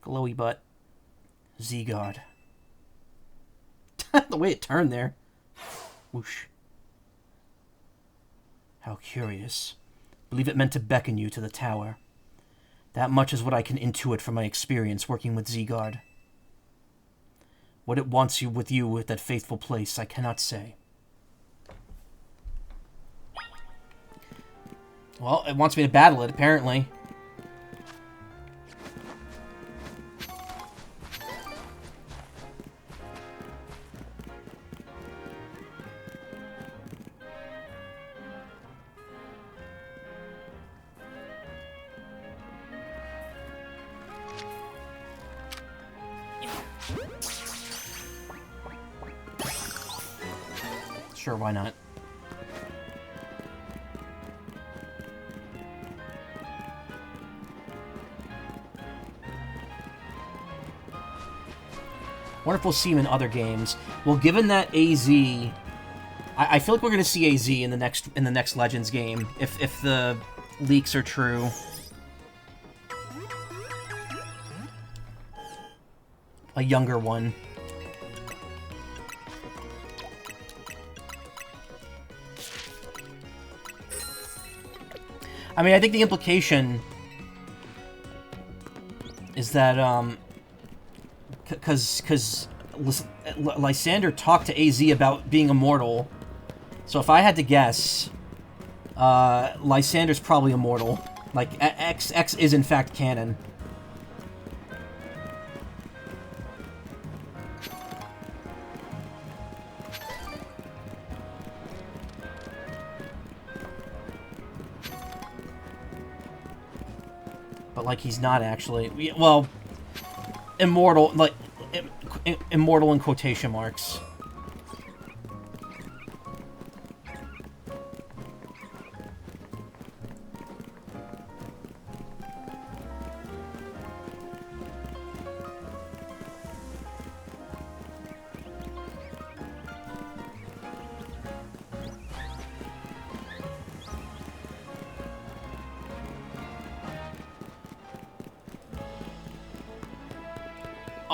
Glowy butt. Z-Guard. The way it turned there. Whoosh. How curious. Believe it meant to beckon you to the tower. That much is what I can intuit from my experience working with Z-Guard. What it wants you with that faithful place, I cannot say. Well, it wants me to battle it, apparently. Sure, why not? Wonderful see him in other games. Well, given that AZ, I feel like we're gonna see AZ in the next Legends game if the leaks are true. A younger one. I mean, I think the implication is that, because Lysander talked to AZ about being immortal. So if I had to guess, Lysander's probably immortal. Like, X is in fact canon. But, like, he's not actually. Well, immortal, like, immortal in quotation marks.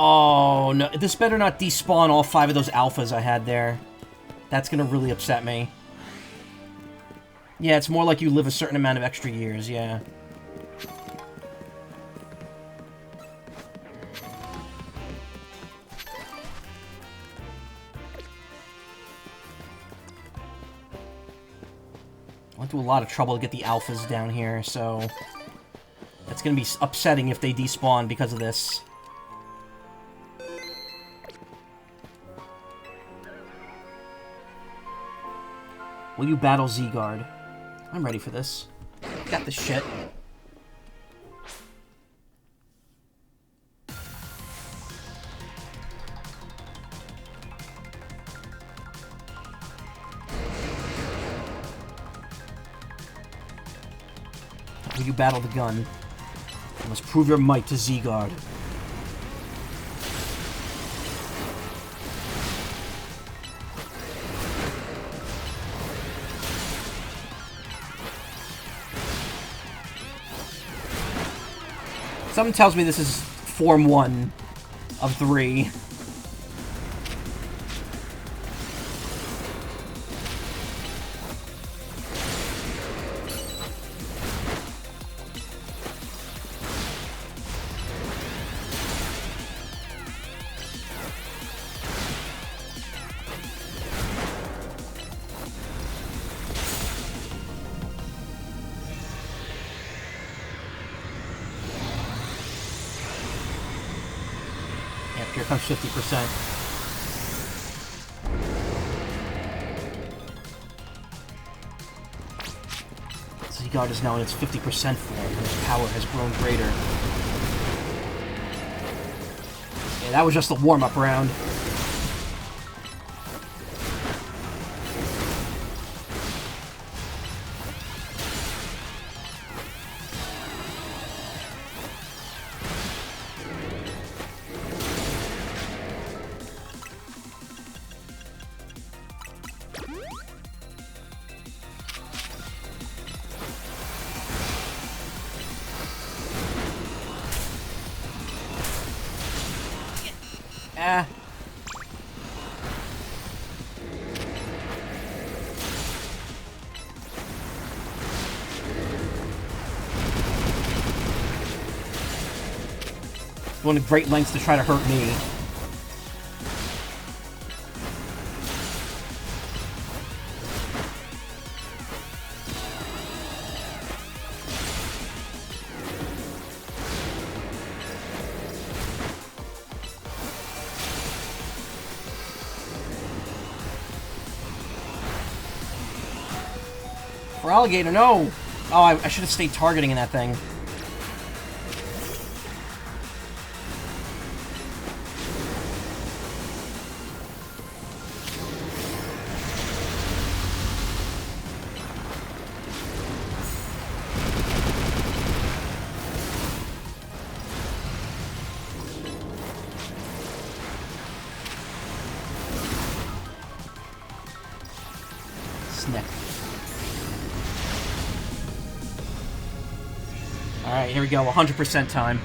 Oh, no. This better not despawn all 5 of those alphas I had there. That's gonna really upset me. Yeah, it's more like you live a certain amount of extra years, yeah. I went through a lot of trouble to get the alphas down here, so... It's gonna be upsetting if they despawn because of this. Will you battle Z-Guard? I'm ready for this. Got this shit. Will you battle the gun? You must prove your might to Z-Guard. Something tells me this is Form 1 of 3. Here comes 50%. Z-Guard is now in its 50% form, and its power has grown greater. Yeah, that was just a warm-up round. Ah. Going to great lengths to try to hurt me. For alligator, no! Oh, I should have stayed targeting in that thing. Snap. Alright, here we go, 100% time.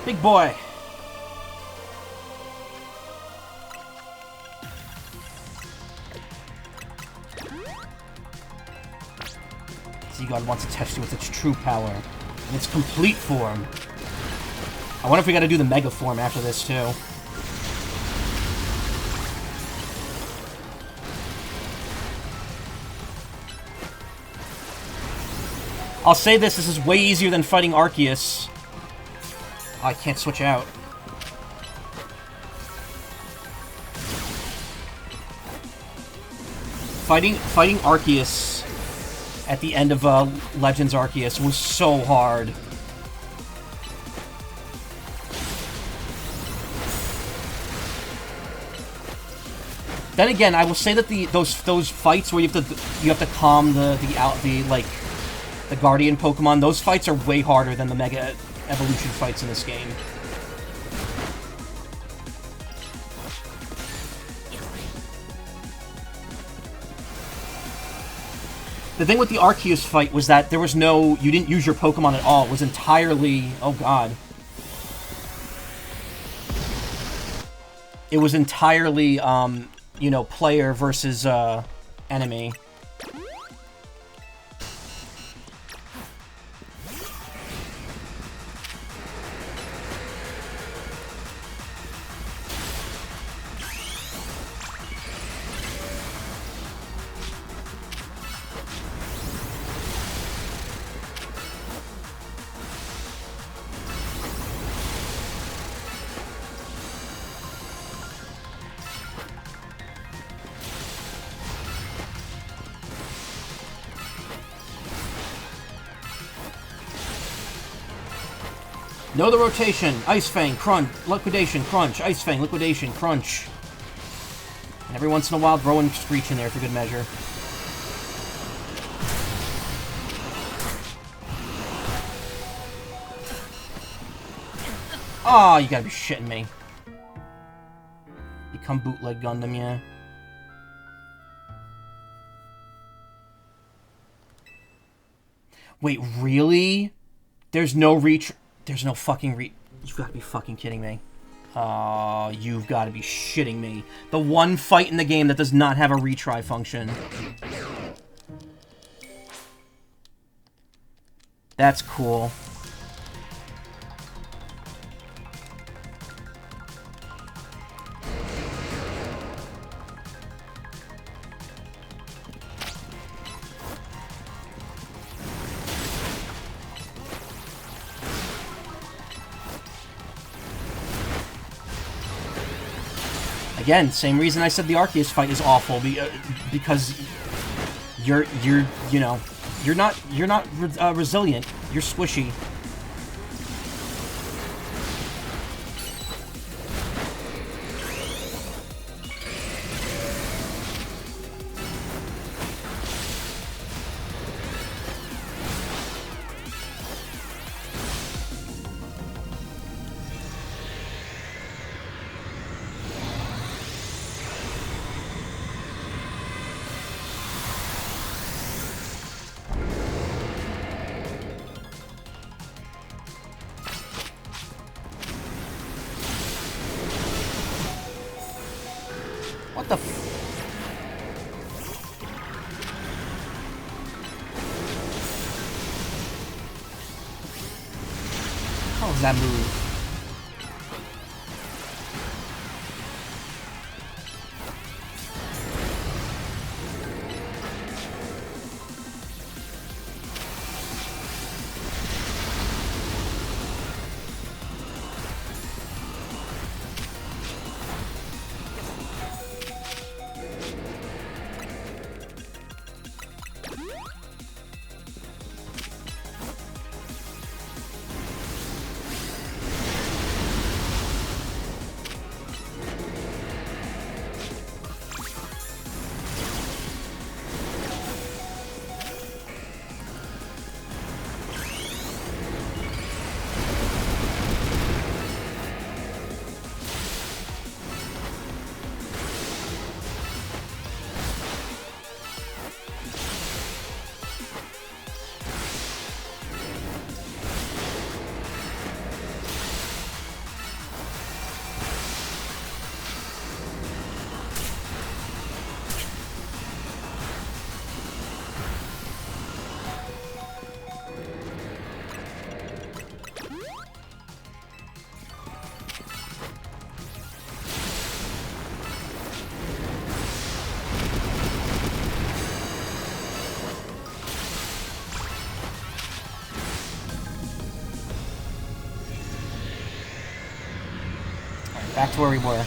Big boy. Seaguard wants to test you with its true power. In its complete form. I wonder if we gotta do the Mega form after this, too. I'll say this is way easier than fighting Arceus. Oh, I can't switch out. Fighting Arceus at the end of Legends Arceus was so hard. Then again, I will say that those fights where you have to calm the Guardian Pokemon, those fights are way harder than the Mega Evolution fights in this game. The thing with the Arceus fight was that there was no... You didn't use your Pokemon at all. It was entirely... Oh, God. It was entirely, you know, player versus, enemy. Know the rotation. Ice Fang, Crunch, Liquidation, Crunch, Ice Fang, Liquidation, Crunch. And every once in a while, throw in Screech in there for good measure. Oh, you gotta be shitting me. Become Bootleg Gundam, yeah. Wait, really? There's no reach... There's no fucking You've got to be fucking kidding me. You've got to be shitting me. The one fight in the game that does not have a retry function. That's cool. Again, same reason I said the Arceus fight is awful, because you're not resilient. You're squishy. What the f... How does that move? Back to where we were.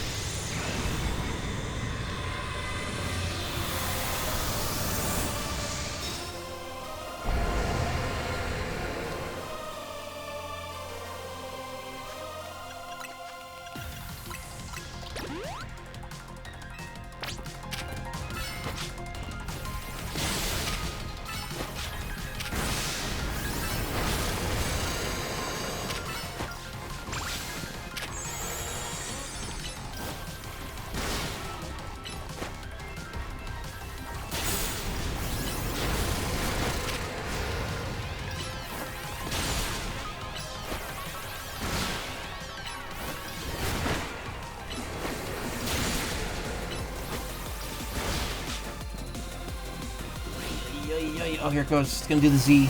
Oh, here it goes. It's gonna do the Z.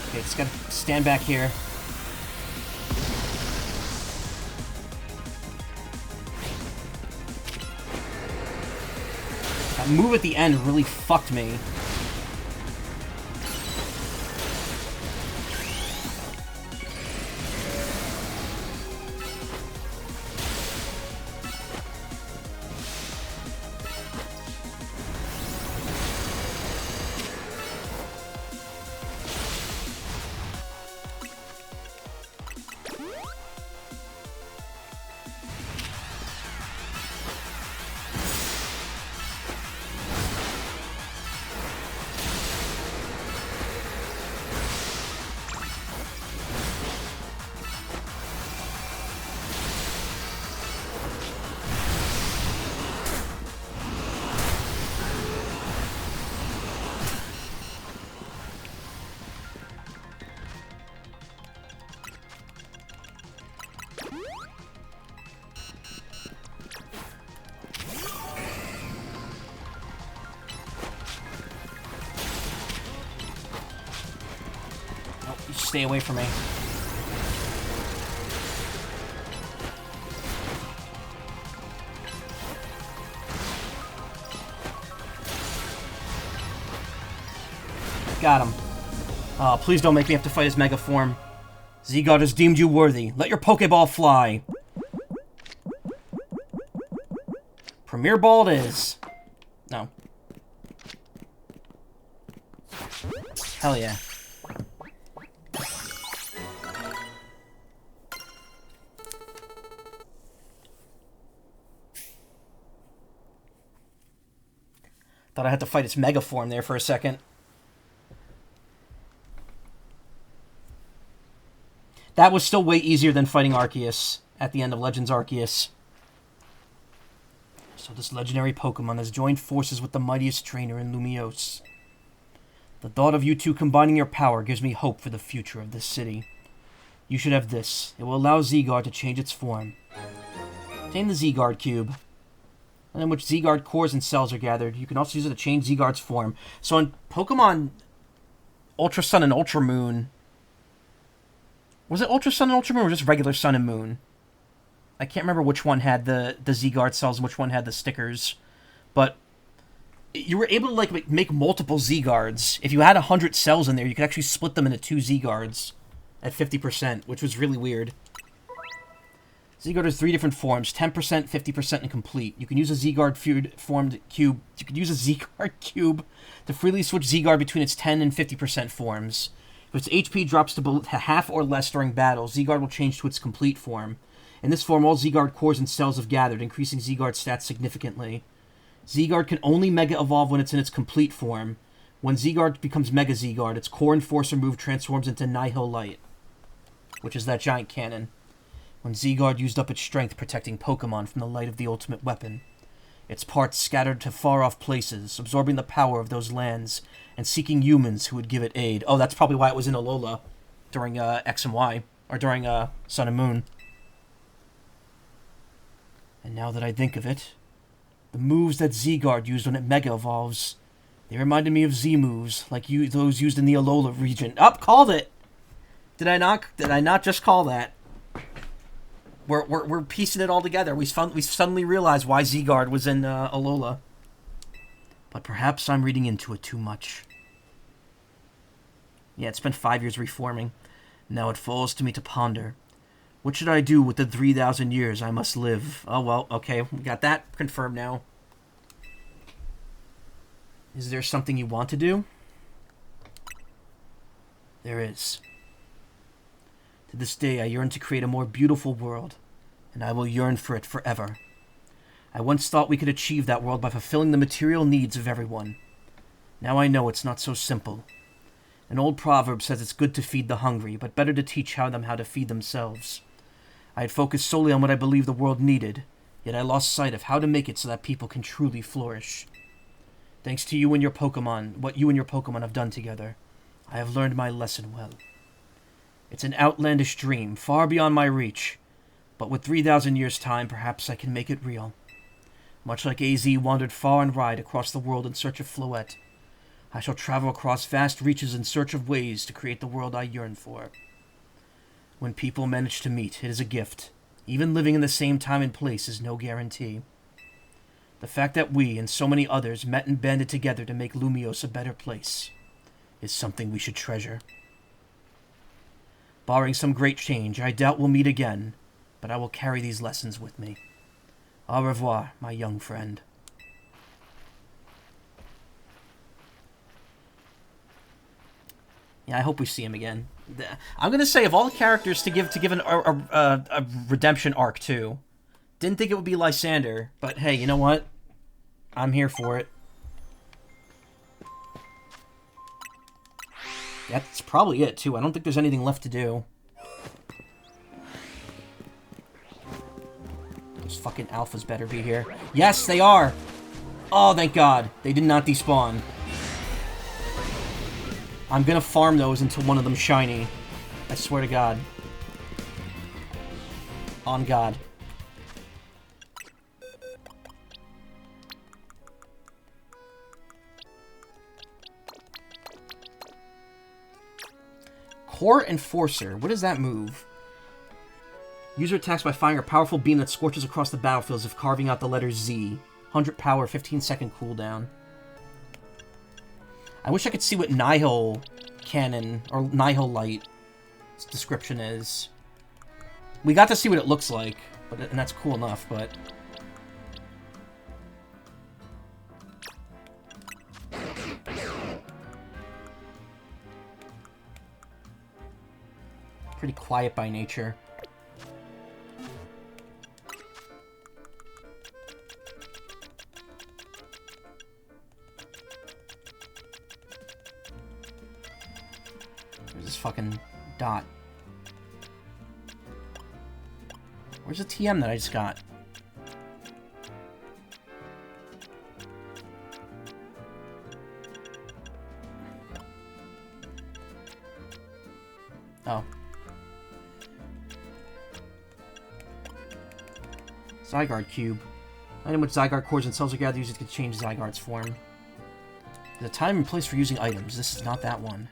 Okay, it's gotta stand back here. That move at the end really fucked me. Stay away from me. Got him. Oh, please don't make me have to fight his Mega form. Z-God has deemed you worthy. Let your Pokeball fly. Premier Ball it is. No. Hell yeah. Thought I had to fight its Mega form there for a second. That was still way easier than fighting Arceus at the end of Legends Arceus. So this legendary Pokemon has joined forces with the mightiest trainer in Lumiose. The thought of you two combining your power gives me hope for the future of this city. You should have this. It will allow Z-Guard to change its form. Obtain the Z-Guard Cube, in which Z-Guard cores and cells are gathered. You can also use it to change Z-Guard's form. So in Pokemon Ultra Sun and Ultra Moon... Was it Ultra Sun and Ultra Moon or just regular Sun and Moon? I can't remember which one had the Z-Guard cells and which one had the stickers. But you were able to like make multiple Z-Guards. If you had 100 cells in there, you could actually split them into 2 Z-Guards at 50%, which was really weird. Z-Guard has 3 different forms, 10%, 50%, and complete. You can use a Z-Guard formed cube. You can use a Z-Guard cube to freely switch Z-Guard between its 10 and 50% forms. If its HP drops to half or less during battle, Z-Guard will change to its complete form. In this form, all Z-Guard cores and cells have gathered, increasing Z-Guard stats significantly. Z-Guard can only Mega Evolve when it's in its complete form. When Z-Guard becomes Mega Z-Guard, its core Enforcer move transforms into Nihil Light, which is that giant cannon. When Z-Guard used up its strength protecting Pokemon from the light of the ultimate weapon, its parts scattered to far-off places, absorbing the power of those lands and seeking humans who would give it aid. Oh, that's probably why it was in Alola during X and Y, or during Sun and Moon. And now that I think of it, the moves that Z-Guard used when it Mega Evolves, they reminded me of Z-moves, like those used in the Alola region. Up, called it! Did I not just call that? We're piecing it all together. We suddenly realized why Z-Guard was in Alola. But perhaps I'm reading into it too much. Yeah, it spent 5 years reforming. Now it falls to me to ponder. What should I do with the 3,000 years I must live? Oh, well, okay, we got that confirmed now. Is there something you want to do? There is. To this day, I yearn to create a more beautiful world, and I will yearn for it forever. I once thought we could achieve that world by fulfilling the material needs of everyone. Now I know it's not so simple. An old proverb says it's good to feed the hungry, but better to teach them how to feed themselves. I had focused solely on what I believed the world needed, yet I lost sight of how to make it so that people can truly flourish. Thanks to you and your Pokemon, what you and your Pokemon have done together, I have learned my lesson well. It's an outlandish dream, far beyond my reach, but with 3,000 years' time, perhaps I can make it real. Much like AZ wandered far and wide across the world in search of Floette, I shall travel across vast reaches in search of ways to create the world I yearn for. When people manage to meet, it is a gift. Even living in the same time and place is no guarantee. The fact that we and so many others met and banded together to make Lumiose a better place is something we should treasure. Barring some great change, I doubt we'll meet again, but I will carry these lessons with me. Au revoir, my young friend. Yeah, I hope we see him again. I'm gonna say, of all the characters to give a redemption arc to, didn't think it would be Lysander, but hey, you know what? I'm here for it. That's probably it, too. I don't think there's anything left to do. Those fucking alphas better be here. Yes, they are! Oh, thank God. They did not despawn. I'm gonna farm those until one of them's shiny. I swear to God. On God. Core Enforcer. What does that move? User attacks by firing a powerful beam that scorches across the battlefield as if carving out the letter Z. 100 power, 15-second cooldown. I wish I could see what Nihil Cannon, or Nihil Light description is. We got to see what it looks like, and that's cool enough, but... pretty quiet by nature. There's this fucking dot. Where's the TM that I just got? Oh. Zygarde Cube. Item which Zygarde cores and cells are gathered used to change Zygarde's form. There's a time and place for using items. This is not that one.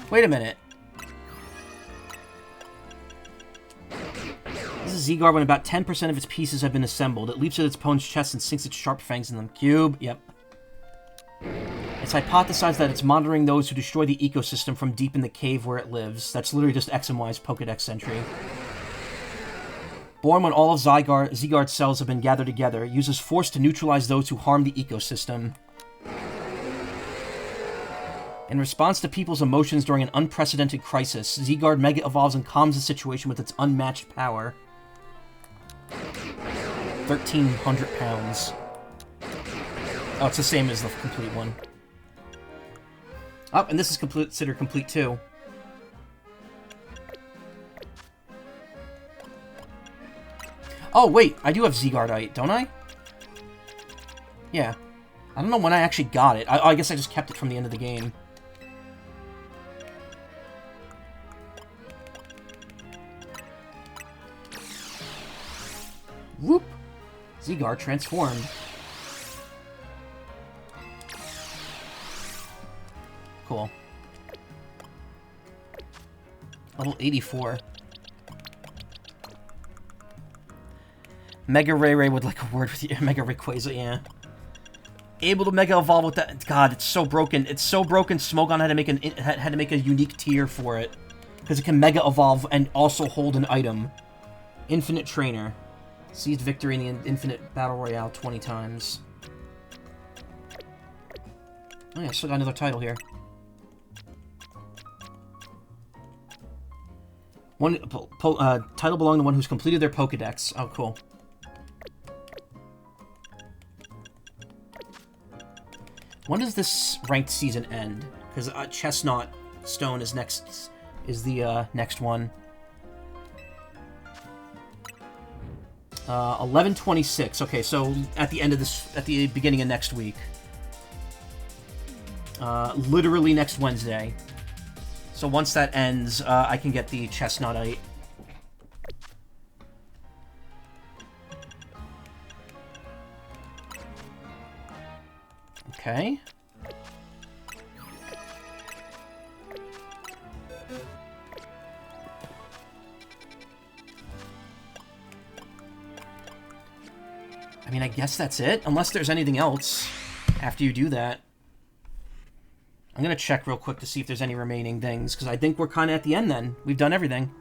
Wait a minute. This is Zygarde when about 10% of its pieces have been assembled. It leaps at its opponent's chest and sinks its sharp fangs in them. Cube, yep. It's hypothesized that it's monitoring those who destroy the ecosystem from deep in the cave where it lives. That's literally just X and Y's Pokedex entry. Born when all of Zygarde's cells have been gathered together, it uses force to neutralize those who harm the ecosystem. In response to people's emotions during an unprecedented crisis, Zygarde Mega evolves and calms the situation with its unmatched power. 1,300 pounds. Oh, it's the same as the complete one. Oh, and this is considered complete too. Oh, wait, I do have Zygardeite, don't I? Yeah. I don't know when I actually got it. I guess I just kept it from the end of the game. Whoop! Zygarde transformed. Cool. Level 84. Mega Ray Ray would like a word with you. Mega Rayquaza, yeah. Able to Mega Evolve with that. God, it's so broken. It's so broken. Smogon had to make a unique tier for it. Because it can Mega Evolve and also hold an item. Infinite Trainer. Seized victory in the Infinite Battle Royale 20 times. Oh yeah, still got another title here. Title belonging to one who's completed their Pokedex. Oh, cool. When does this ranked season end? Because Chestnut Stone is next. Is the next one. 11/26. Okay, so at the end of this, at the beginning of next week. Literally next Wednesday. So once that ends, I can get the Chestnutite. Okay. I mean, I guess that's it. Unless there's anything else after you do that. I'm going to check real quick to see if there's any remaining things, because I think we're kind of at the end then. We've done everything.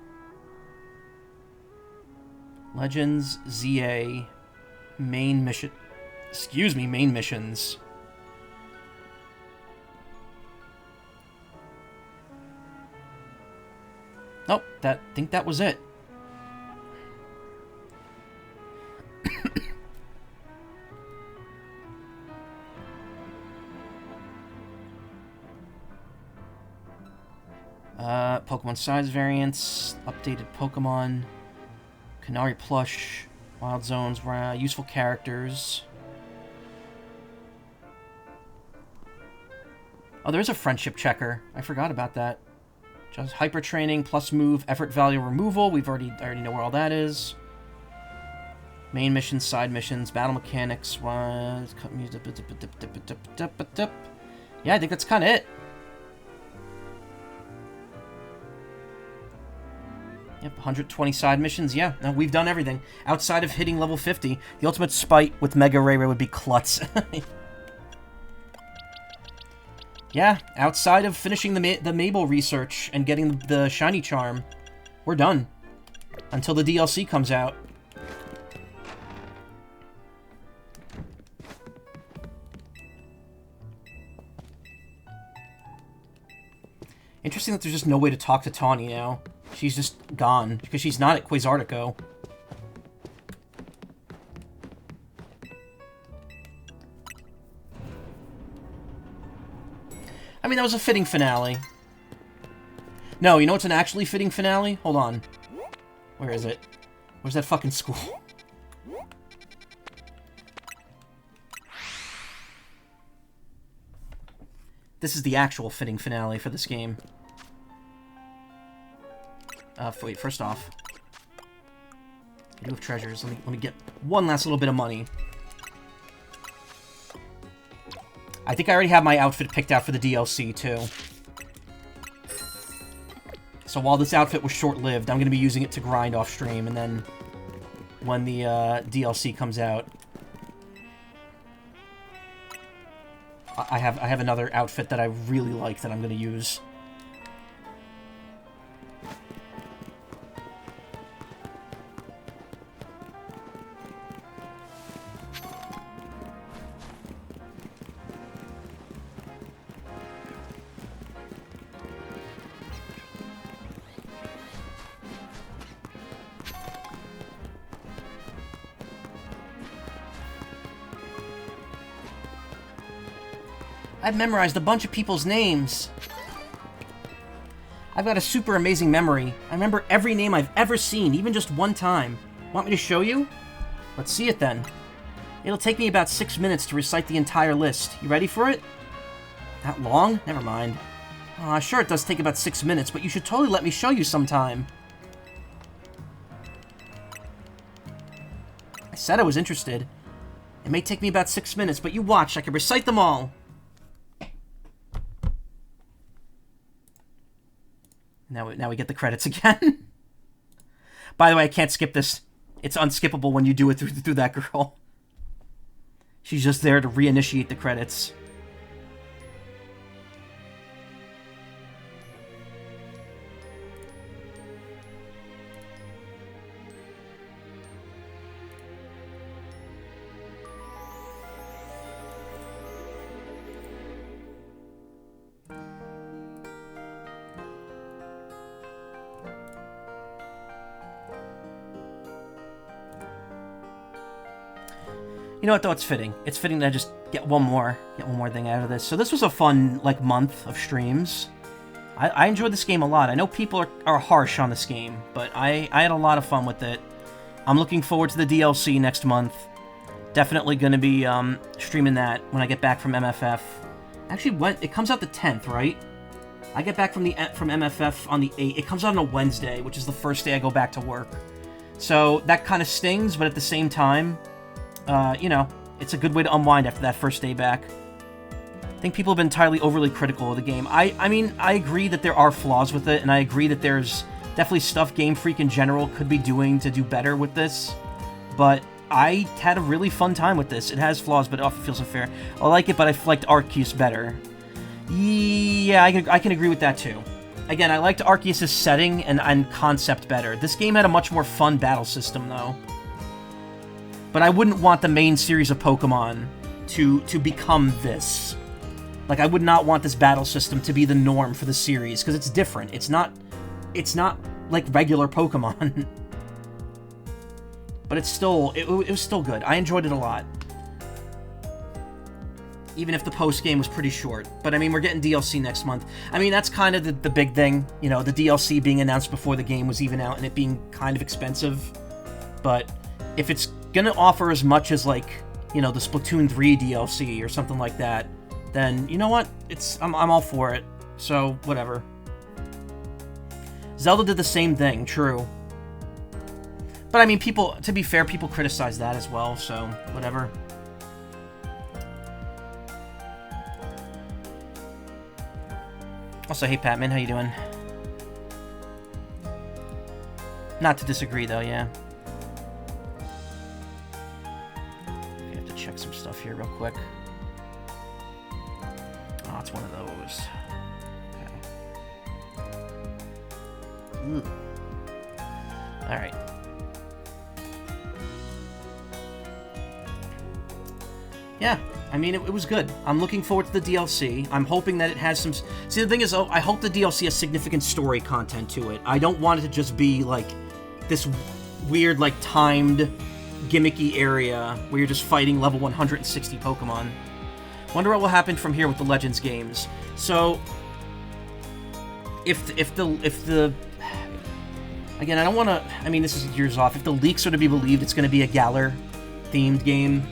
Legends, ZA, main mission... Excuse me, main missions. Nope, I think that was it. Pokemon size variants, updated Pokemon, Canary plush, Wild Zones, useful characters. Oh, there's a friendship checker. I forgot about that. Just hyper training, plus move, effort value removal. I already know where all that is. Main missions, side missions, battle mechanics. Yeah, I think that's kind of it. Yep, 120 side missions. Yeah, no, we've done everything. Outside of hitting level 50, the ultimate spite with Mega Ray Ray would be Klutz. Yeah, outside of finishing the Mabel research and getting the shiny charm, we're done. Until the DLC comes out. Interesting that there's just no way to talk to Tawny now. She's just gone, because she's not at Quasartico. I mean, that was a fitting finale. No, you know what's an actually fitting finale? Hold on. Where is it? Where's that fucking school? This is the actual fitting finale for this game. Wait, first off, I do have treasures. Let me get one last little bit of money. I think I already have my outfit picked out for the DLC, too. So while this outfit was short-lived, I'm going to be using it to grind off-stream, and then when the DLC comes out, I have another outfit that I really like that I'm going to use. I've memorized a bunch of people's names. I've got a super amazing memory. I remember every name I've ever seen, even just one time. Want me to show you? Let's see it then. It'll take me about 6 minutes to recite the entire list. You ready for it? That long? Never mind. Sure it does take about 6 minutes, but you should totally let me show you sometime. I said I was interested. It may take me about 6 minutes, but you watch, I can recite them all. Now we get the credits again. By the way, I can't skip this. It's unskippable when you do it through that girl. She's just there to reinitiate the credits. You know what, though? It's fitting. It's fitting to just get one more thing out of this. So this was a fun, like, month of streams. I enjoyed this game a lot. I know people are harsh on this game, but I had a lot of fun with it. I'm looking forward to the DLC next month. Definitely going to be streaming that when I get back from MFF. Actually, it comes out the 10th, right? I get back from MFF on the 8th. It comes out on a Wednesday, which is the first day I go back to work. So that kind of stings, but at the same time... you know, it's a good way to unwind after that first day back. I think people have been entirely overly critical of the game. I mean, I agree that there are flaws with it, and I agree that there's definitely stuff Game Freak in general could be doing to do better with this, but I had a really fun time with this. It has flaws, but it often feels unfair. I like it, but I liked Arceus better. Yeah, I can agree with that too. Again, I liked Arceus' setting and concept better. This game had a much more fun battle system, though. But I wouldn't want the main series of Pokemon to become this. Like, I would not want this battle system to be the norm for the series, because it's different. It's not like regular Pokemon. But it's still, it was still good. I enjoyed it a lot. Even if the post-game was pretty short. But, I mean, we're getting DLC next month. I mean, that's kind of the big thing. You know, the DLC being announced before the game was even out, and it being kind of expensive. But if it's gonna offer as much as, like, you know, the Splatoon 3 DLC or something like that, then, you know what? I'm all for it. So, whatever. Zelda did the same thing, true. But, I mean, to be fair, people criticize that as well, so, whatever. Also, hey, Patman, how you doing? Not to disagree, though, yeah. Check some stuff here real quick. Oh, it's one of those. Okay. Alright. Yeah, I mean, it was good. I'm looking forward to the DLC. I'm hoping that it has some... See, the thing is, I hope the DLC has significant story content to it. I don't want it to just be, like, this weird, like, timed... gimmicky area where you're just fighting level 160 Pokemon. Wonder what will happen from here with the Legends games. So, if the again, I don't want to. I mean, this is years off. If the leaks are to be believed, it's going to be a Galar themed game,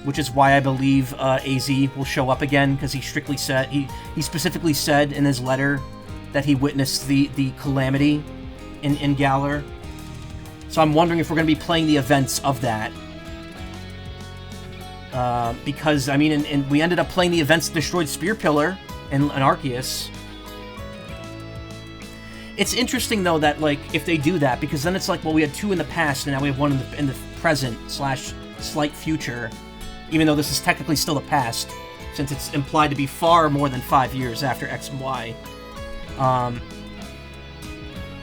which is why I believe AZ will show up again, because he strictly said he specifically said in his letter that he witnessed the calamity in Galar. So I'm wondering if we're going to be playing the events of that. Because, I mean, and we ended up playing the events that destroyed Spear Pillar and Arceus. It's interesting, though, that, like, if they do that, because then it's like, well, we had two in the past, and now we have one in the present / slight future, even though this is technically still the past, since it's implied to be far more than 5 years after X and Y.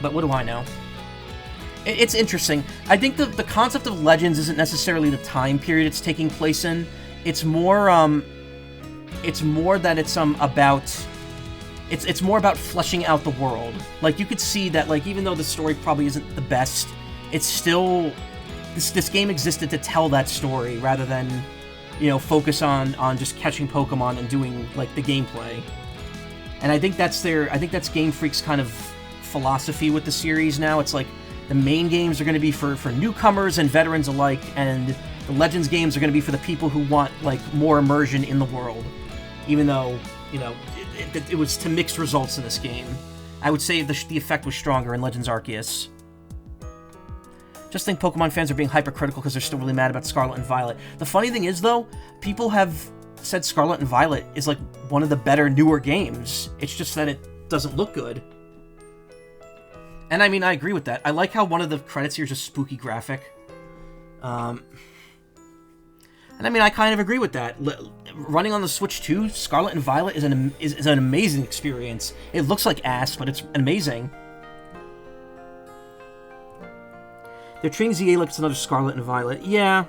But what do I know? It's interesting. I think the concept of Legends isn't necessarily the time period it's taking place in. It's more that it's about... It's more about fleshing out the world. Like, you could see that, like, even though the story probably isn't the best, it's still... This game existed to tell that story, rather than, you know, focus on just catching Pokemon and doing, like, the gameplay. And I think that's Game Freak's kind of philosophy with the series now. It's like, the main games are going to be for newcomers and veterans alike, and the Legends games are going to be for the people who want, like, more immersion in the world. Even though, you know, it was to mixed results in this game. I would say the effect was stronger in Legends Arceus. Just think Pokemon fans are being hypercritical because they're still really mad about Scarlet and Violet. The funny thing is, though, people have said Scarlet and Violet is, like, one of the better, newer games. It's just that it doesn't look good. And I mean, I agree with that. I like how one of the credits here is a spooky graphic. And I mean, I kind of agree with that. Running on the Switch 2, Scarlet and Violet is an amazing experience. It looks like ass, but it's amazing. They're treating ZA like it's another Scarlet and Violet. Yeah.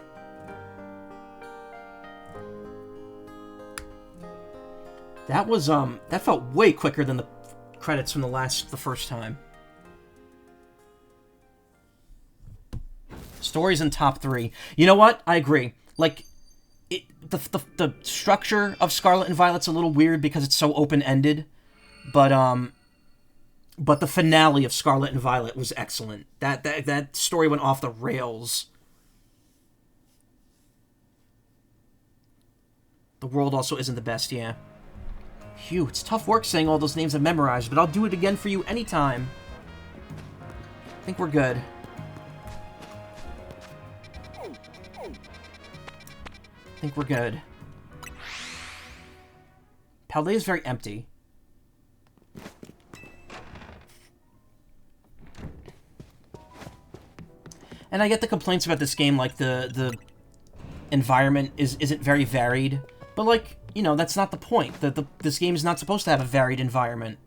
That was, that felt way quicker than the credits from the first time. Stories in top 3. You know what? I agree. Like, the structure of Scarlet and Violet's a little weird because it's so open-ended, but the finale of Scarlet and Violet was excellent. That story went off the rails. The world also isn't the best, yeah. Phew, it's tough work saying all those names I've memorized, but I'll do it again for you anytime. I think we're good. I think we're good. Paldea is very empty. And I get the complaints about this game, like the environment isn't very varied, but like, you know, that's not the point. This game is not supposed to have a varied environment.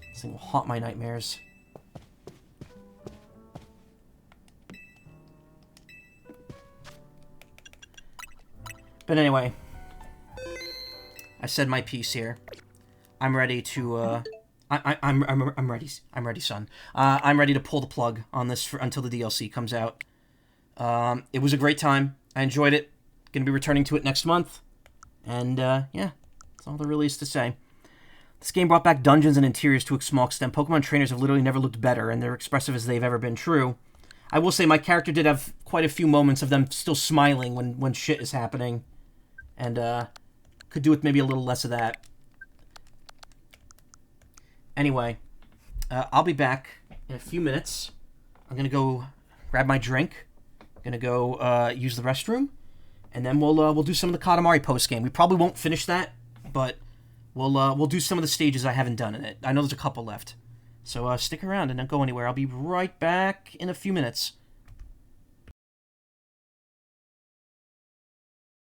This thing will haunt my nightmares. But anyway, I said my piece here. I'm ready to, I'm ready. I'm ready, son. I'm ready to pull the plug on this until the DLC comes out. It was a great time. I enjoyed it. Gonna be returning to it next month. And, yeah, that's all there really is to say. This game brought back dungeons and interiors to a small extent. Pokemon trainers have literally never looked better, and they're expressive as they've ever been. True. I will say my character did have quite a few moments of them still smiling when shit is happening. And, could do with maybe a little less of that. Anyway, I'll be back in a few minutes. I'm gonna go grab my drink. I'm gonna go use the restroom, and then we'll do some of the Katamari post game. We probably won't finish that, but we'll do some of the stages I haven't done in it. I know there's a couple left, so stick around and don't go anywhere. I'll be right back in a few minutes.